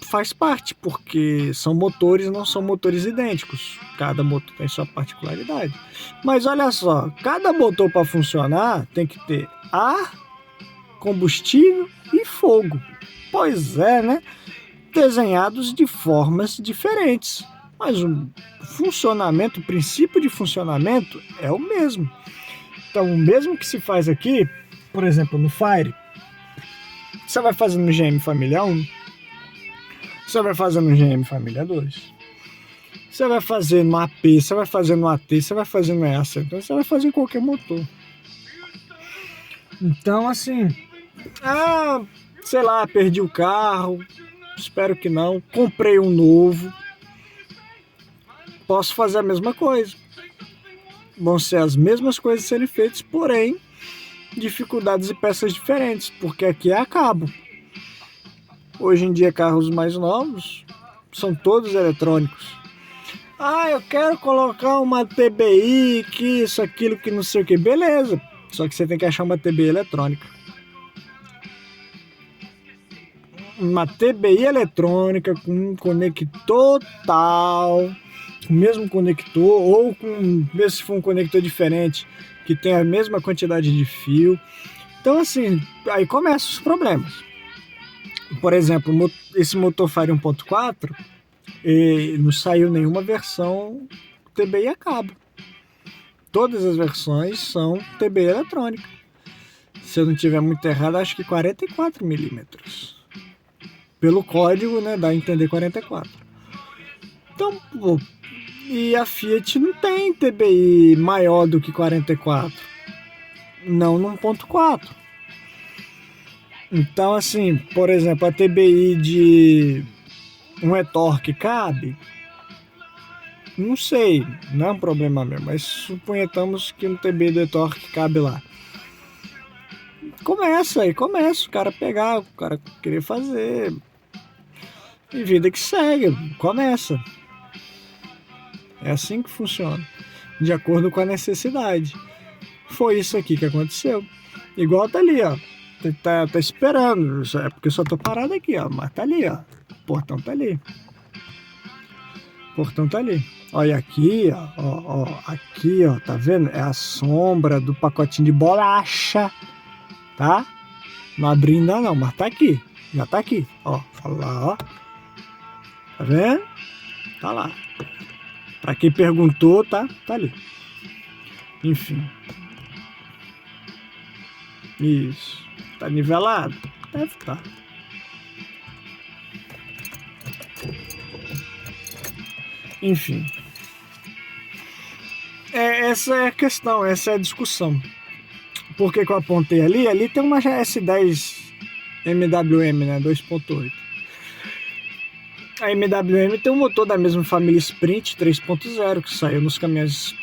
faz parte, porque são motores, não são motores idênticos. Cada motor tem sua particularidade. Mas olha só, cada motor para funcionar tem que ter ar, combustível e fogo. Pois é, né? Desenhados de formas diferentes. Mas o funcionamento, o princípio de funcionamento é o mesmo. Então, o mesmo que se faz aqui, por exemplo, no Fire, você vai fazer no GM Família 1, você vai fazer no GM Família 2, você vai fazer no AP, você vai fazer no AT, você vai fazer no EASA, então você vai fazer em qualquer motor. Então, assim, sei lá, perdi o carro, espero que não, comprei um novo, posso fazer a mesma coisa. Vão ser as mesmas coisas serem feitas, porém, dificuldades e peças diferentes, porque aqui é a cabo. Hoje em dia, carros mais novos são todos eletrônicos. Ah, eu quero colocar uma TBI, que isso, aquilo, que não sei o que. Beleza, só que você tem que achar uma TBI eletrônica. Uma TBI eletrônica com um conector tal, o mesmo conector, ou com, mesmo se for um conector diferente, que tem a mesma quantidade de fio. Então, assim, aí começam os problemas. Por exemplo, esse motor Fire 1.4, não saiu nenhuma versão TBI a cabo. Todas as versões são TBI eletrônica. Se eu não estiver muito errado, acho que 44 milímetros. Pelo código, né, dá a entender 44. Então, pô, e a Fiat não tem TBI maior do que 44. Não no 1.4. Então, assim, por exemplo, a TBI de um e-torque cabe? Não sei, não é um problema meu, mas suponhamos que um TBI do e-torque cabe lá. Começa o cara pegar, o cara querer fazer. E vida que segue, começa. É assim que funciona, de acordo com a necessidade. Foi isso aqui que aconteceu. Igual tá ali, ó. Tá esperando, é porque eu só tô parado aqui, ó. Mas tá ali, ó. O portão tá ali. O portão tá ali. Olha aqui, ó, aqui, ó, tá vendo? É a sombra do pacotinho de bolacha, tá? Não abri ainda não, mas tá aqui. Já tá aqui, ó. Fala lá, ó. Tá vendo? Tá lá. Pra quem perguntou, tá ali. Enfim. Isso. Tá nivelado? Deve estar. Enfim. Essa é a questão, essa é a discussão. Por que eu apontei ali? Ali tem uma S10 MWM, né? 2.8. A MWM tem um motor da mesma família Sprint 3.0 que saiu nos caminhões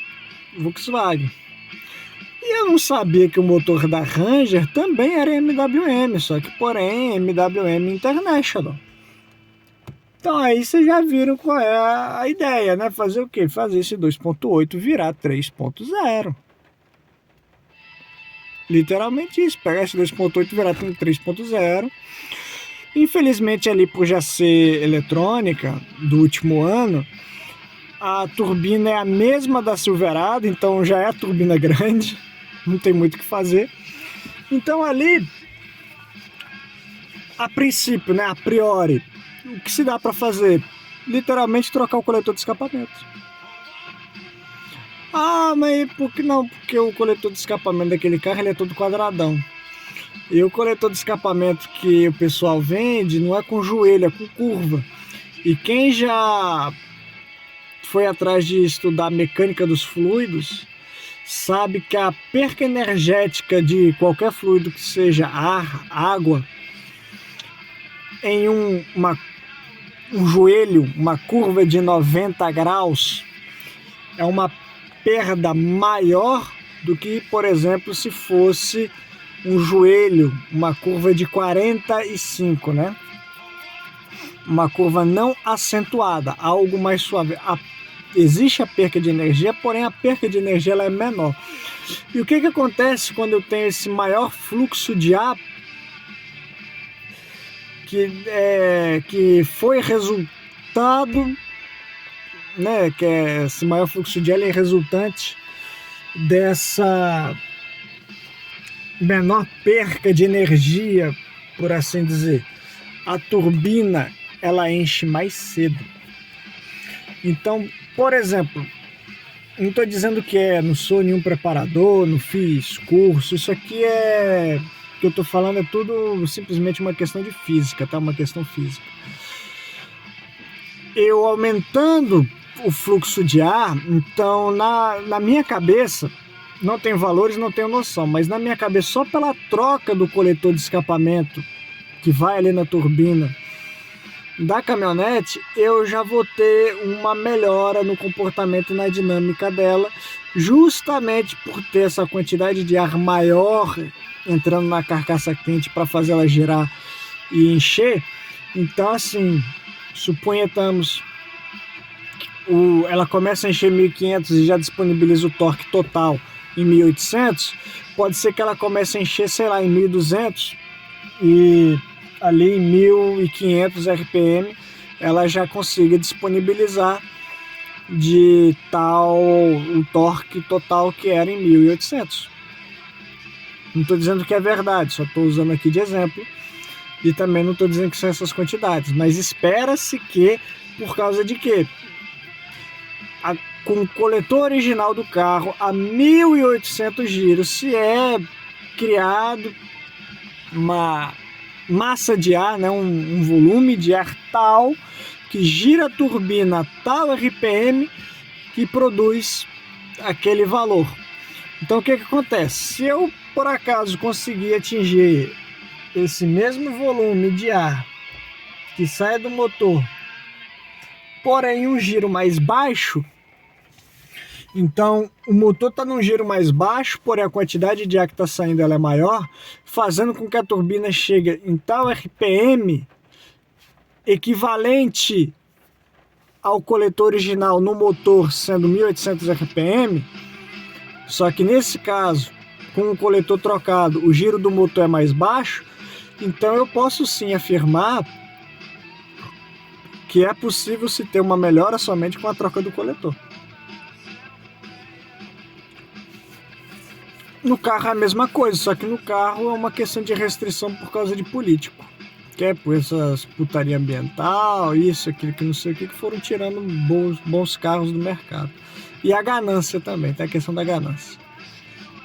Volkswagen. E eu não sabia que o motor da Ranger também era MWM, só que porém MWM International. Então aí vocês já viram qual é a ideia, né? Fazer o quê? Fazer esse 2.8 virar 3.0. Literalmente isso, pegar esse 2.8 e virar 3.0. Infelizmente ali por já ser eletrônica do último ano, a turbina é a mesma da Silverado, então já é a turbina grande, não tem muito o que fazer. Então ali, a princípio, né, a priori, o que se dá para fazer? Literalmente trocar o coletor de escapamento. Ah, mas por que não? Porque o coletor de escapamento daquele carro ele é todo quadradão. E o coletor de escapamento que o pessoal vende não é com joelho, é com curva. E quem já foi atrás de estudar a mecânica dos fluidos sabe que a perca energética de qualquer fluido que seja ar, água, em um joelho, uma curva de 90 graus, é uma perda maior do que, por exemplo, se fosse um joelho, uma curva de 45, né? Uma curva não acentuada, algo mais suave. Existe a perca de energia, porém a perca de energia ela é menor. E o que acontece quando eu tenho esse maior fluxo de ar, que foi resultado, né? Que esse maior fluxo de ar é resultante dessa menor perca de energia, por assim dizer. A turbina ela enche mais cedo. Então, por exemplo, não estou dizendo que não sou nenhum preparador, não fiz curso, isso aqui que eu estou falando é tudo simplesmente uma questão de física, tá? Uma questão física. Eu aumentando o fluxo de ar, então na minha cabeça, não tenho valores, não tenho noção, mas na minha cabeça, só pela troca do coletor de escapamento que vai ali na turbina da caminhonete, eu já vou ter uma melhora no comportamento e na dinâmica dela, justamente por ter essa quantidade de ar maior entrando na carcaça quente para fazer ela girar e encher. Então, assim, suponhamos ela começa a encher 1.500 e já disponibiliza o torque total em 1.800, pode ser que ela comece a encher, sei lá, em 1.200 e ali em 1.500 RPM ela já consiga disponibilizar de tal o torque total que era em 1.800. Não estou dizendo que é verdade, só estou usando aqui de exemplo, e também não estou dizendo que são essas quantidades, mas espera-se que, por causa de quê? Com o coletor original do carro a 1.800 giros, se é criado uma massa de ar, né, um volume de ar tal que gira a turbina a tal RPM que produz aquele valor. Então o que acontece? Se eu por acaso conseguir atingir esse mesmo volume de ar que sai do motor, porém um giro mais baixo, então o motor está num giro mais baixo, porém a quantidade de ar que está saindo ela é maior, fazendo com que a turbina chegue em tal RPM equivalente ao coletor original no motor sendo 1.800 RPM, só que nesse caso, com o coletor trocado, o giro do motor é mais baixo, então eu posso sim afirmar que é possível se ter uma melhora somente com a troca do coletor. No carro é a mesma coisa, só que no carro é uma questão de restrição por causa de político. Que é por essas putaria ambiental, isso, aquilo, que não sei o que foram tirando bons carros do mercado. E a ganância também, tem a questão da ganância.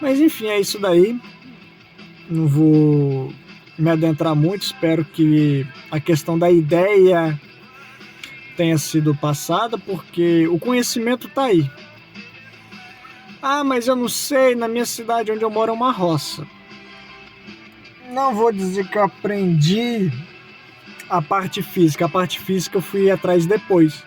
Mas enfim, é isso daí. Não vou me adentrar muito, espero que a questão da ideia tenha sido passada, porque o conhecimento está aí. Ah, mas eu não sei, na minha cidade onde eu moro é uma roça. Não vou dizer que eu aprendi a parte física eu fui atrás depois.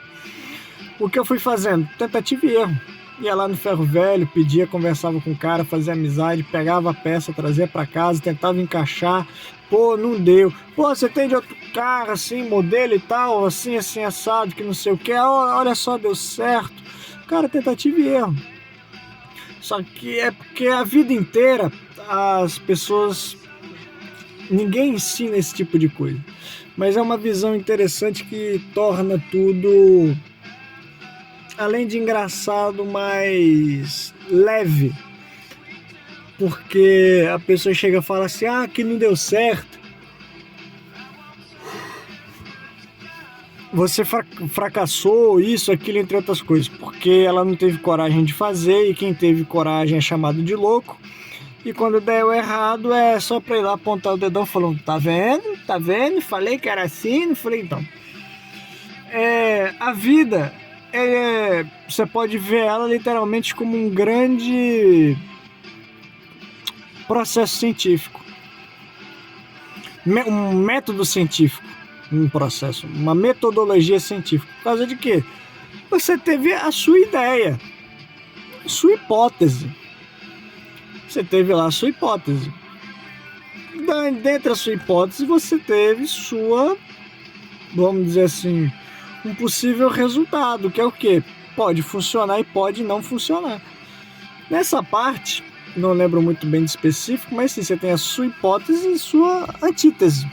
O que eu fui fazendo? Tentativa e erro. Ia lá no ferro velho, pedia, conversava com o cara, fazia amizade, pegava a peça, trazia para casa, tentava encaixar. Pô, não deu. Pô, você tem de outro carro, assim, modelo e tal, assim, assado, que não sei o que. Olha só, deu certo. Cara, tentativa e erro. Só que é porque a vida inteira as pessoas... Ninguém ensina esse tipo de coisa. Mas é uma visão interessante que torna tudo, além de engraçado, mais leve. Porque a pessoa chega e fala assim, que não deu certo. Você fracassou, isso, aquilo, entre outras coisas. Porque ela não teve coragem de fazer, e quem teve coragem é chamado de louco. E quando deu errado é só pra ir lá apontar o dedão falando, tá vendo, falei que era assim, não falei então. A vida, você pode ver ela literalmente como um grande processo científico. Um método científico, um processo, uma metodologia científica. Por causa de quê? Você teve a sua ideia, sua hipótese. Você teve lá a sua hipótese. Dentro da sua hipótese, você teve sua, vamos dizer assim, um possível resultado, que é o quê? Pode funcionar e pode não funcionar. Nessa parte, não lembro muito bem de específico, mas sim, você tem a sua hipótese e sua antítese,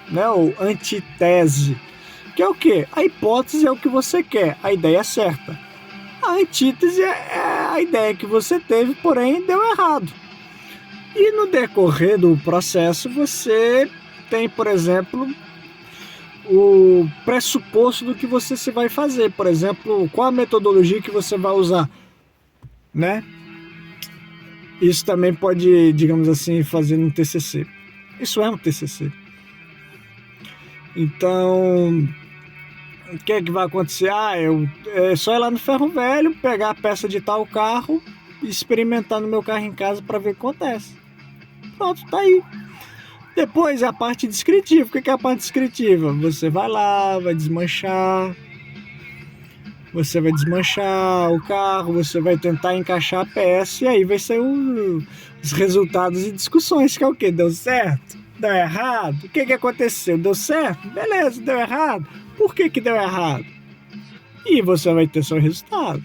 né? Ou antitese, que é o quê? A hipótese é o que você quer, a ideia é certa. A antítese é a ideia que você teve, porém deu errado. E no decorrer do processo você tem, por exemplo, o pressuposto do que você se vai fazer. Por exemplo, qual a metodologia que você vai usar, né? Isso também pode, digamos assim, fazer no TCC. Isso é um TCC. Então, o que é que vai acontecer? É só ir lá no ferro velho, pegar a peça de tal carro e experimentar no meu carro em casa para ver o que acontece. Pronto, tá aí. Depois é a parte descritiva. O que é a parte descritiva? Você vai lá, vai desmanchar. Você vai desmanchar o carro, você vai tentar encaixar a peça e aí vai sair os resultados e discussões, que é o quê? Deu certo? Deu errado? O que aconteceu? Deu certo? Beleza, deu errado. Por que deu errado? E você vai ter seu resultado.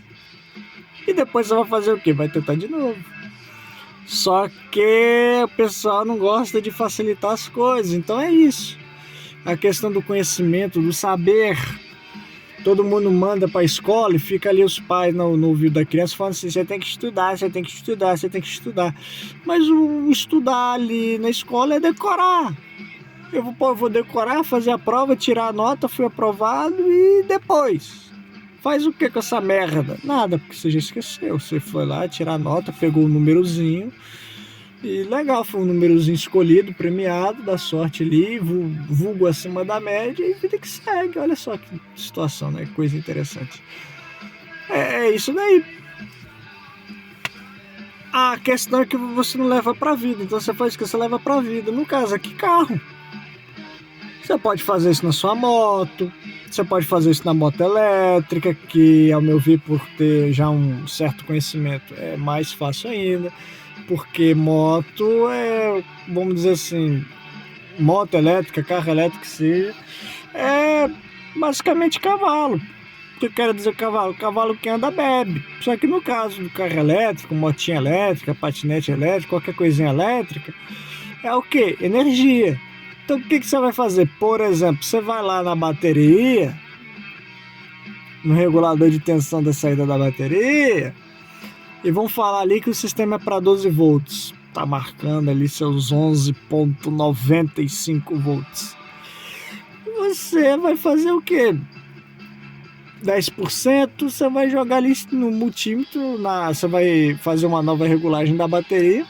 E depois você vai fazer o quê? Vai tentar de novo. Só que o pessoal não gosta de facilitar as coisas, então é isso. A questão do conhecimento, do saber. Todo mundo manda para a escola e fica ali os pais no ouvido da criança falando assim, você tem que estudar, você tem que estudar, você tem que estudar. Mas o estudar ali na escola é decorar. Eu vou decorar, fazer a prova, tirar a nota, fui aprovado e depois? Faz o que com essa merda? Nada, porque você já esqueceu. Você foi lá, tirar a nota, pegou o númerozinho. E legal, foi um númerozinho escolhido, premiado, da sorte ali, vulgo acima da média e vida que segue. Olha só que situação, né? Que coisa interessante. É isso daí. A questão é que você não leva pra vida, então você faz o que você leva pra vida. No caso aqui, carro. Você pode fazer isso na sua moto, você pode fazer isso na moto elétrica, que ao meu ver, por ter já um certo conhecimento, é mais fácil ainda. Porque moto é, vamos dizer assim, moto elétrica, carro elétrico que seja, é basicamente cavalo. O que eu quero dizer cavalo? Cavalo que anda bebe. Só que no caso do carro elétrico, motinha elétrica, patinete elétrico, qualquer coisinha elétrica, é o quê? Energia. Então o que você vai fazer? Por exemplo, você vai lá na bateria, no regulador de tensão da saída da bateria, e vamos falar ali que o sistema é para 12 volts. Tá marcando ali seus 11,95 volts. Você vai fazer o quê? 10%, você vai jogar ali no multímetro, você vai fazer uma nova regulagem da bateria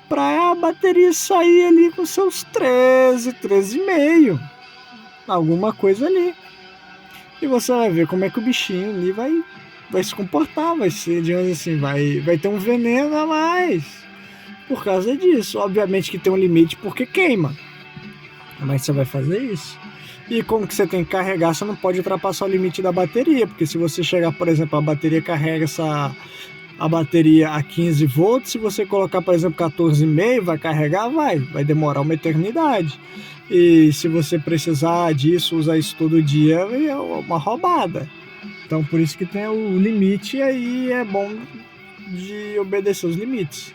para a bateria sair ali com seus 13,5. Alguma coisa ali. E você vai ver como é que o bichinho ali vai se comportar, vai ser, digamos assim, vai ter um veneno a mais por causa disso. Obviamente que tem um limite porque queima, mas você vai fazer isso. E como que você tem que carregar, você não pode ultrapassar o limite da bateria, porque se você chegar, por exemplo, a bateria carrega a bateria a 15 volts, se você colocar, por exemplo, 14,5, vai carregar, vai demorar uma eternidade. E se você precisar disso, usar isso todo dia, é uma roubada. Então, por isso que tem o limite e aí é bom de obedecer os limites.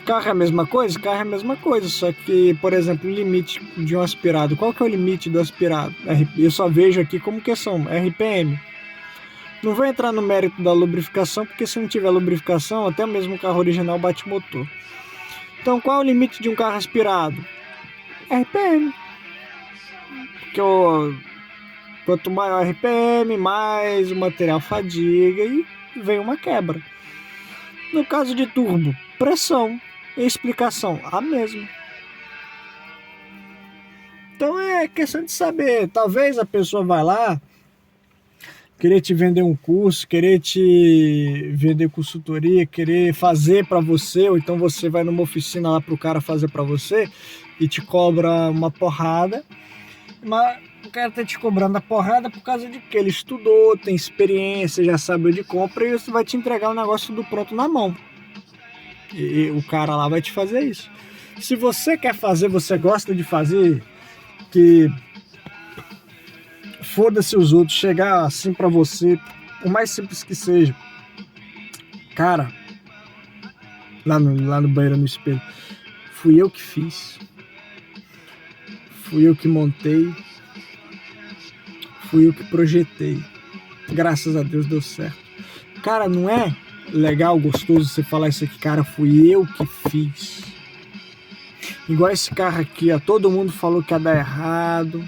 Carro é a mesma coisa? Carro é a mesma coisa, só que, por exemplo, o limite de um aspirado. Qual que é o limite do aspirado? Eu só vejo aqui como questão, RPM. Não vou entrar no mérito da lubrificação, porque se não tiver lubrificação, até mesmo o carro original bate motor. Então, qual é o limite de um carro aspirado? RPM. Porque quanto maior a RPM, mais o material fadiga e vem uma quebra. No caso de turbo, pressão e explicação, a mesma. Então é questão de saber. Talvez a pessoa vai lá querer te vender um curso, querer te vender consultoria, querer fazer para você, ou então você vai numa oficina lá pro cara fazer para você e te cobra uma porrada, mas o cara tá te cobrando a porrada por causa de que ele estudou, tem experiência, já sabe onde compra e você vai te entregar o negócio do pronto na mão. E o cara lá vai te fazer isso. Se você quer fazer, você gosta de fazer, que foda-se os outros, chegar assim pra você, por mais simples que seja, cara, lá no banheiro, no espelho, fui eu que fiz, fui eu que montei, fui eu que projetei, graças a Deus deu certo. Cara, não é legal, gostoso você falar isso aqui, cara, fui eu que fiz. Igual esse carro aqui, ó, todo mundo falou que ia dar errado,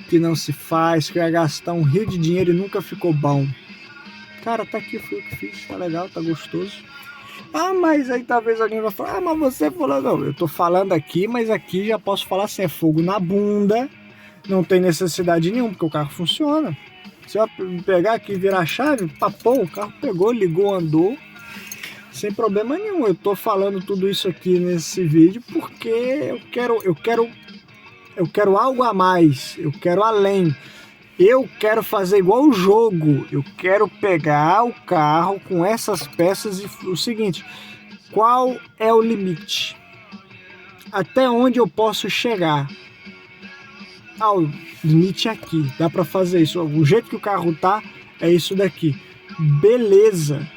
que não se faz, que ia gastar um rio de dinheiro e nunca ficou bom. Cara, tá aqui, fui eu que fiz, tá legal, tá gostoso. Ah, mas aí talvez alguém vai falar, mas você falou, não, eu tô falando aqui, mas aqui já posso falar assim, é fogo na bunda, não tem necessidade nenhuma, porque o carro funciona. Se eu pegar aqui e virar a chave, papão, o carro pegou, ligou, andou, sem problema nenhum. Eu tô falando tudo isso aqui nesse vídeo porque eu quero algo a mais, eu quero além. Eu quero fazer igual o jogo. Eu quero pegar o carro com essas peças e o seguinte, qual é o limite? Até onde eu posso chegar? Ah, o limite é aqui, dá para fazer isso. O jeito que o carro tá é isso daqui. Beleza.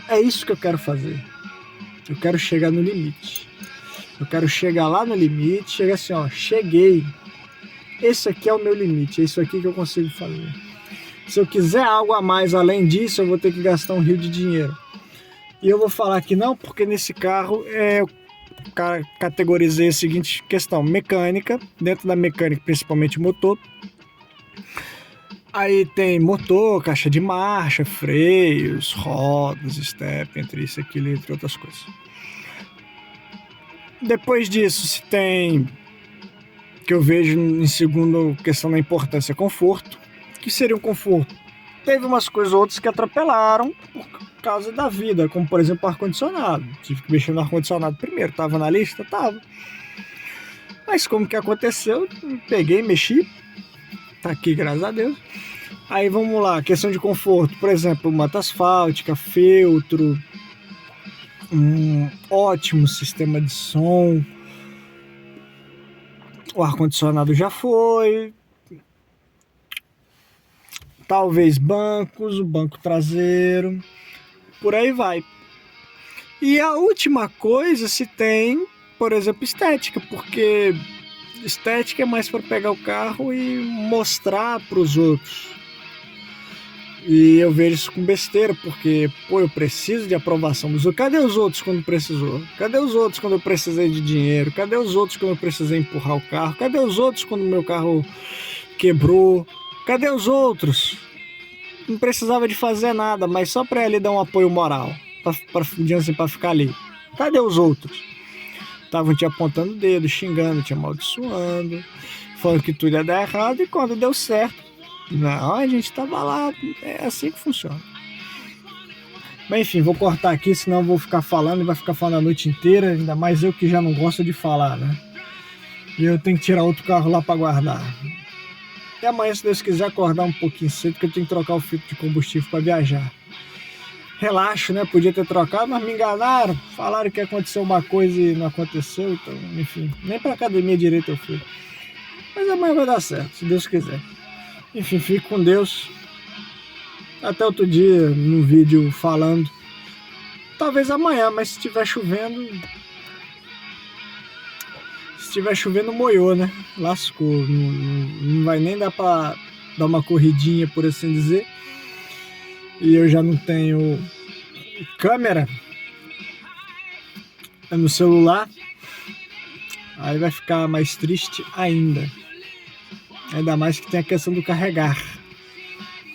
É isso que eu quero fazer. Eu quero chegar no limite. Eu quero chegar lá no limite, chegar assim, ó, cheguei. Esse aqui é o meu limite, é isso aqui que eu consigo fazer. Se eu quiser algo a mais além disso, eu vou ter que gastar um rio de dinheiro. E eu vou falar que não, porque nesse carro eu categorizei a seguinte questão: mecânica, dentro da mecânica principalmente motor. Aí tem motor, caixa de marcha, freios, rodas, step, entre isso e aquilo, entre outras coisas. Depois disso, se tem, que eu vejo em segundo questão da importância, conforto. Que seria um conforto? Teve umas coisas outras que atropelaram por causa da vida, como por exemplo o ar-condicionado. Tive que mexer no ar-condicionado primeiro, tava na lista? Tava. Mas como que aconteceu? Peguei, mexi, tá aqui, graças a Deus. Aí vamos lá, questão de conforto, por exemplo, manta asfáltica, feltro, um ótimo sistema de som. O ar-condicionado já foi. Talvez bancos, o banco traseiro, por aí vai. E a última coisa se tem, por exemplo, estética, porque estética é mais para pegar o carro e mostrar para os outros. E eu vejo isso com besteira, porque, pô, eu preciso de aprovação dos outros. Cadê os outros quando precisou? Cadê os outros quando eu precisei de dinheiro? Cadê os outros quando eu precisei empurrar o carro? Cadê os outros quando o meu carro quebrou? Cadê os outros? Não precisava de fazer nada, mas só para ele dar um apoio moral, para ficar ali. Cadê os outros? Estavam te apontando o dedo, xingando, te amaldiçoando, falando que tudo ia dar errado, e quando deu certo, não, a gente tava lá. É assim que funciona. Mas enfim, vou cortar aqui, senão eu vou ficar falando e vai ficar falando a noite inteira, ainda mais eu que já não gosto de falar, né? E eu tenho que tirar outro carro lá para guardar. E amanhã, se Deus quiser, acordar um pouquinho cedo, que eu tenho que trocar o filtro de combustível para viajar. Relaxo, né? Podia ter trocado, mas me enganaram. Falaram que aconteceu uma coisa e não aconteceu, então, enfim, nem para academia direito eu fui. Mas amanhã vai dar certo, se Deus quiser. Enfim, fique com Deus. Até outro dia, num vídeo falando. Talvez amanhã, mas se estiver chovendo... Se estiver chovendo, moiou, né? Lascou. Não vai nem dar pra dar uma corridinha, por assim dizer. E eu já não tenho câmera no celular. Aí vai ficar mais triste ainda. Ainda mais que tem a questão do carregar.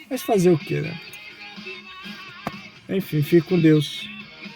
Mas fazer o que, né? Enfim, fique com Deus.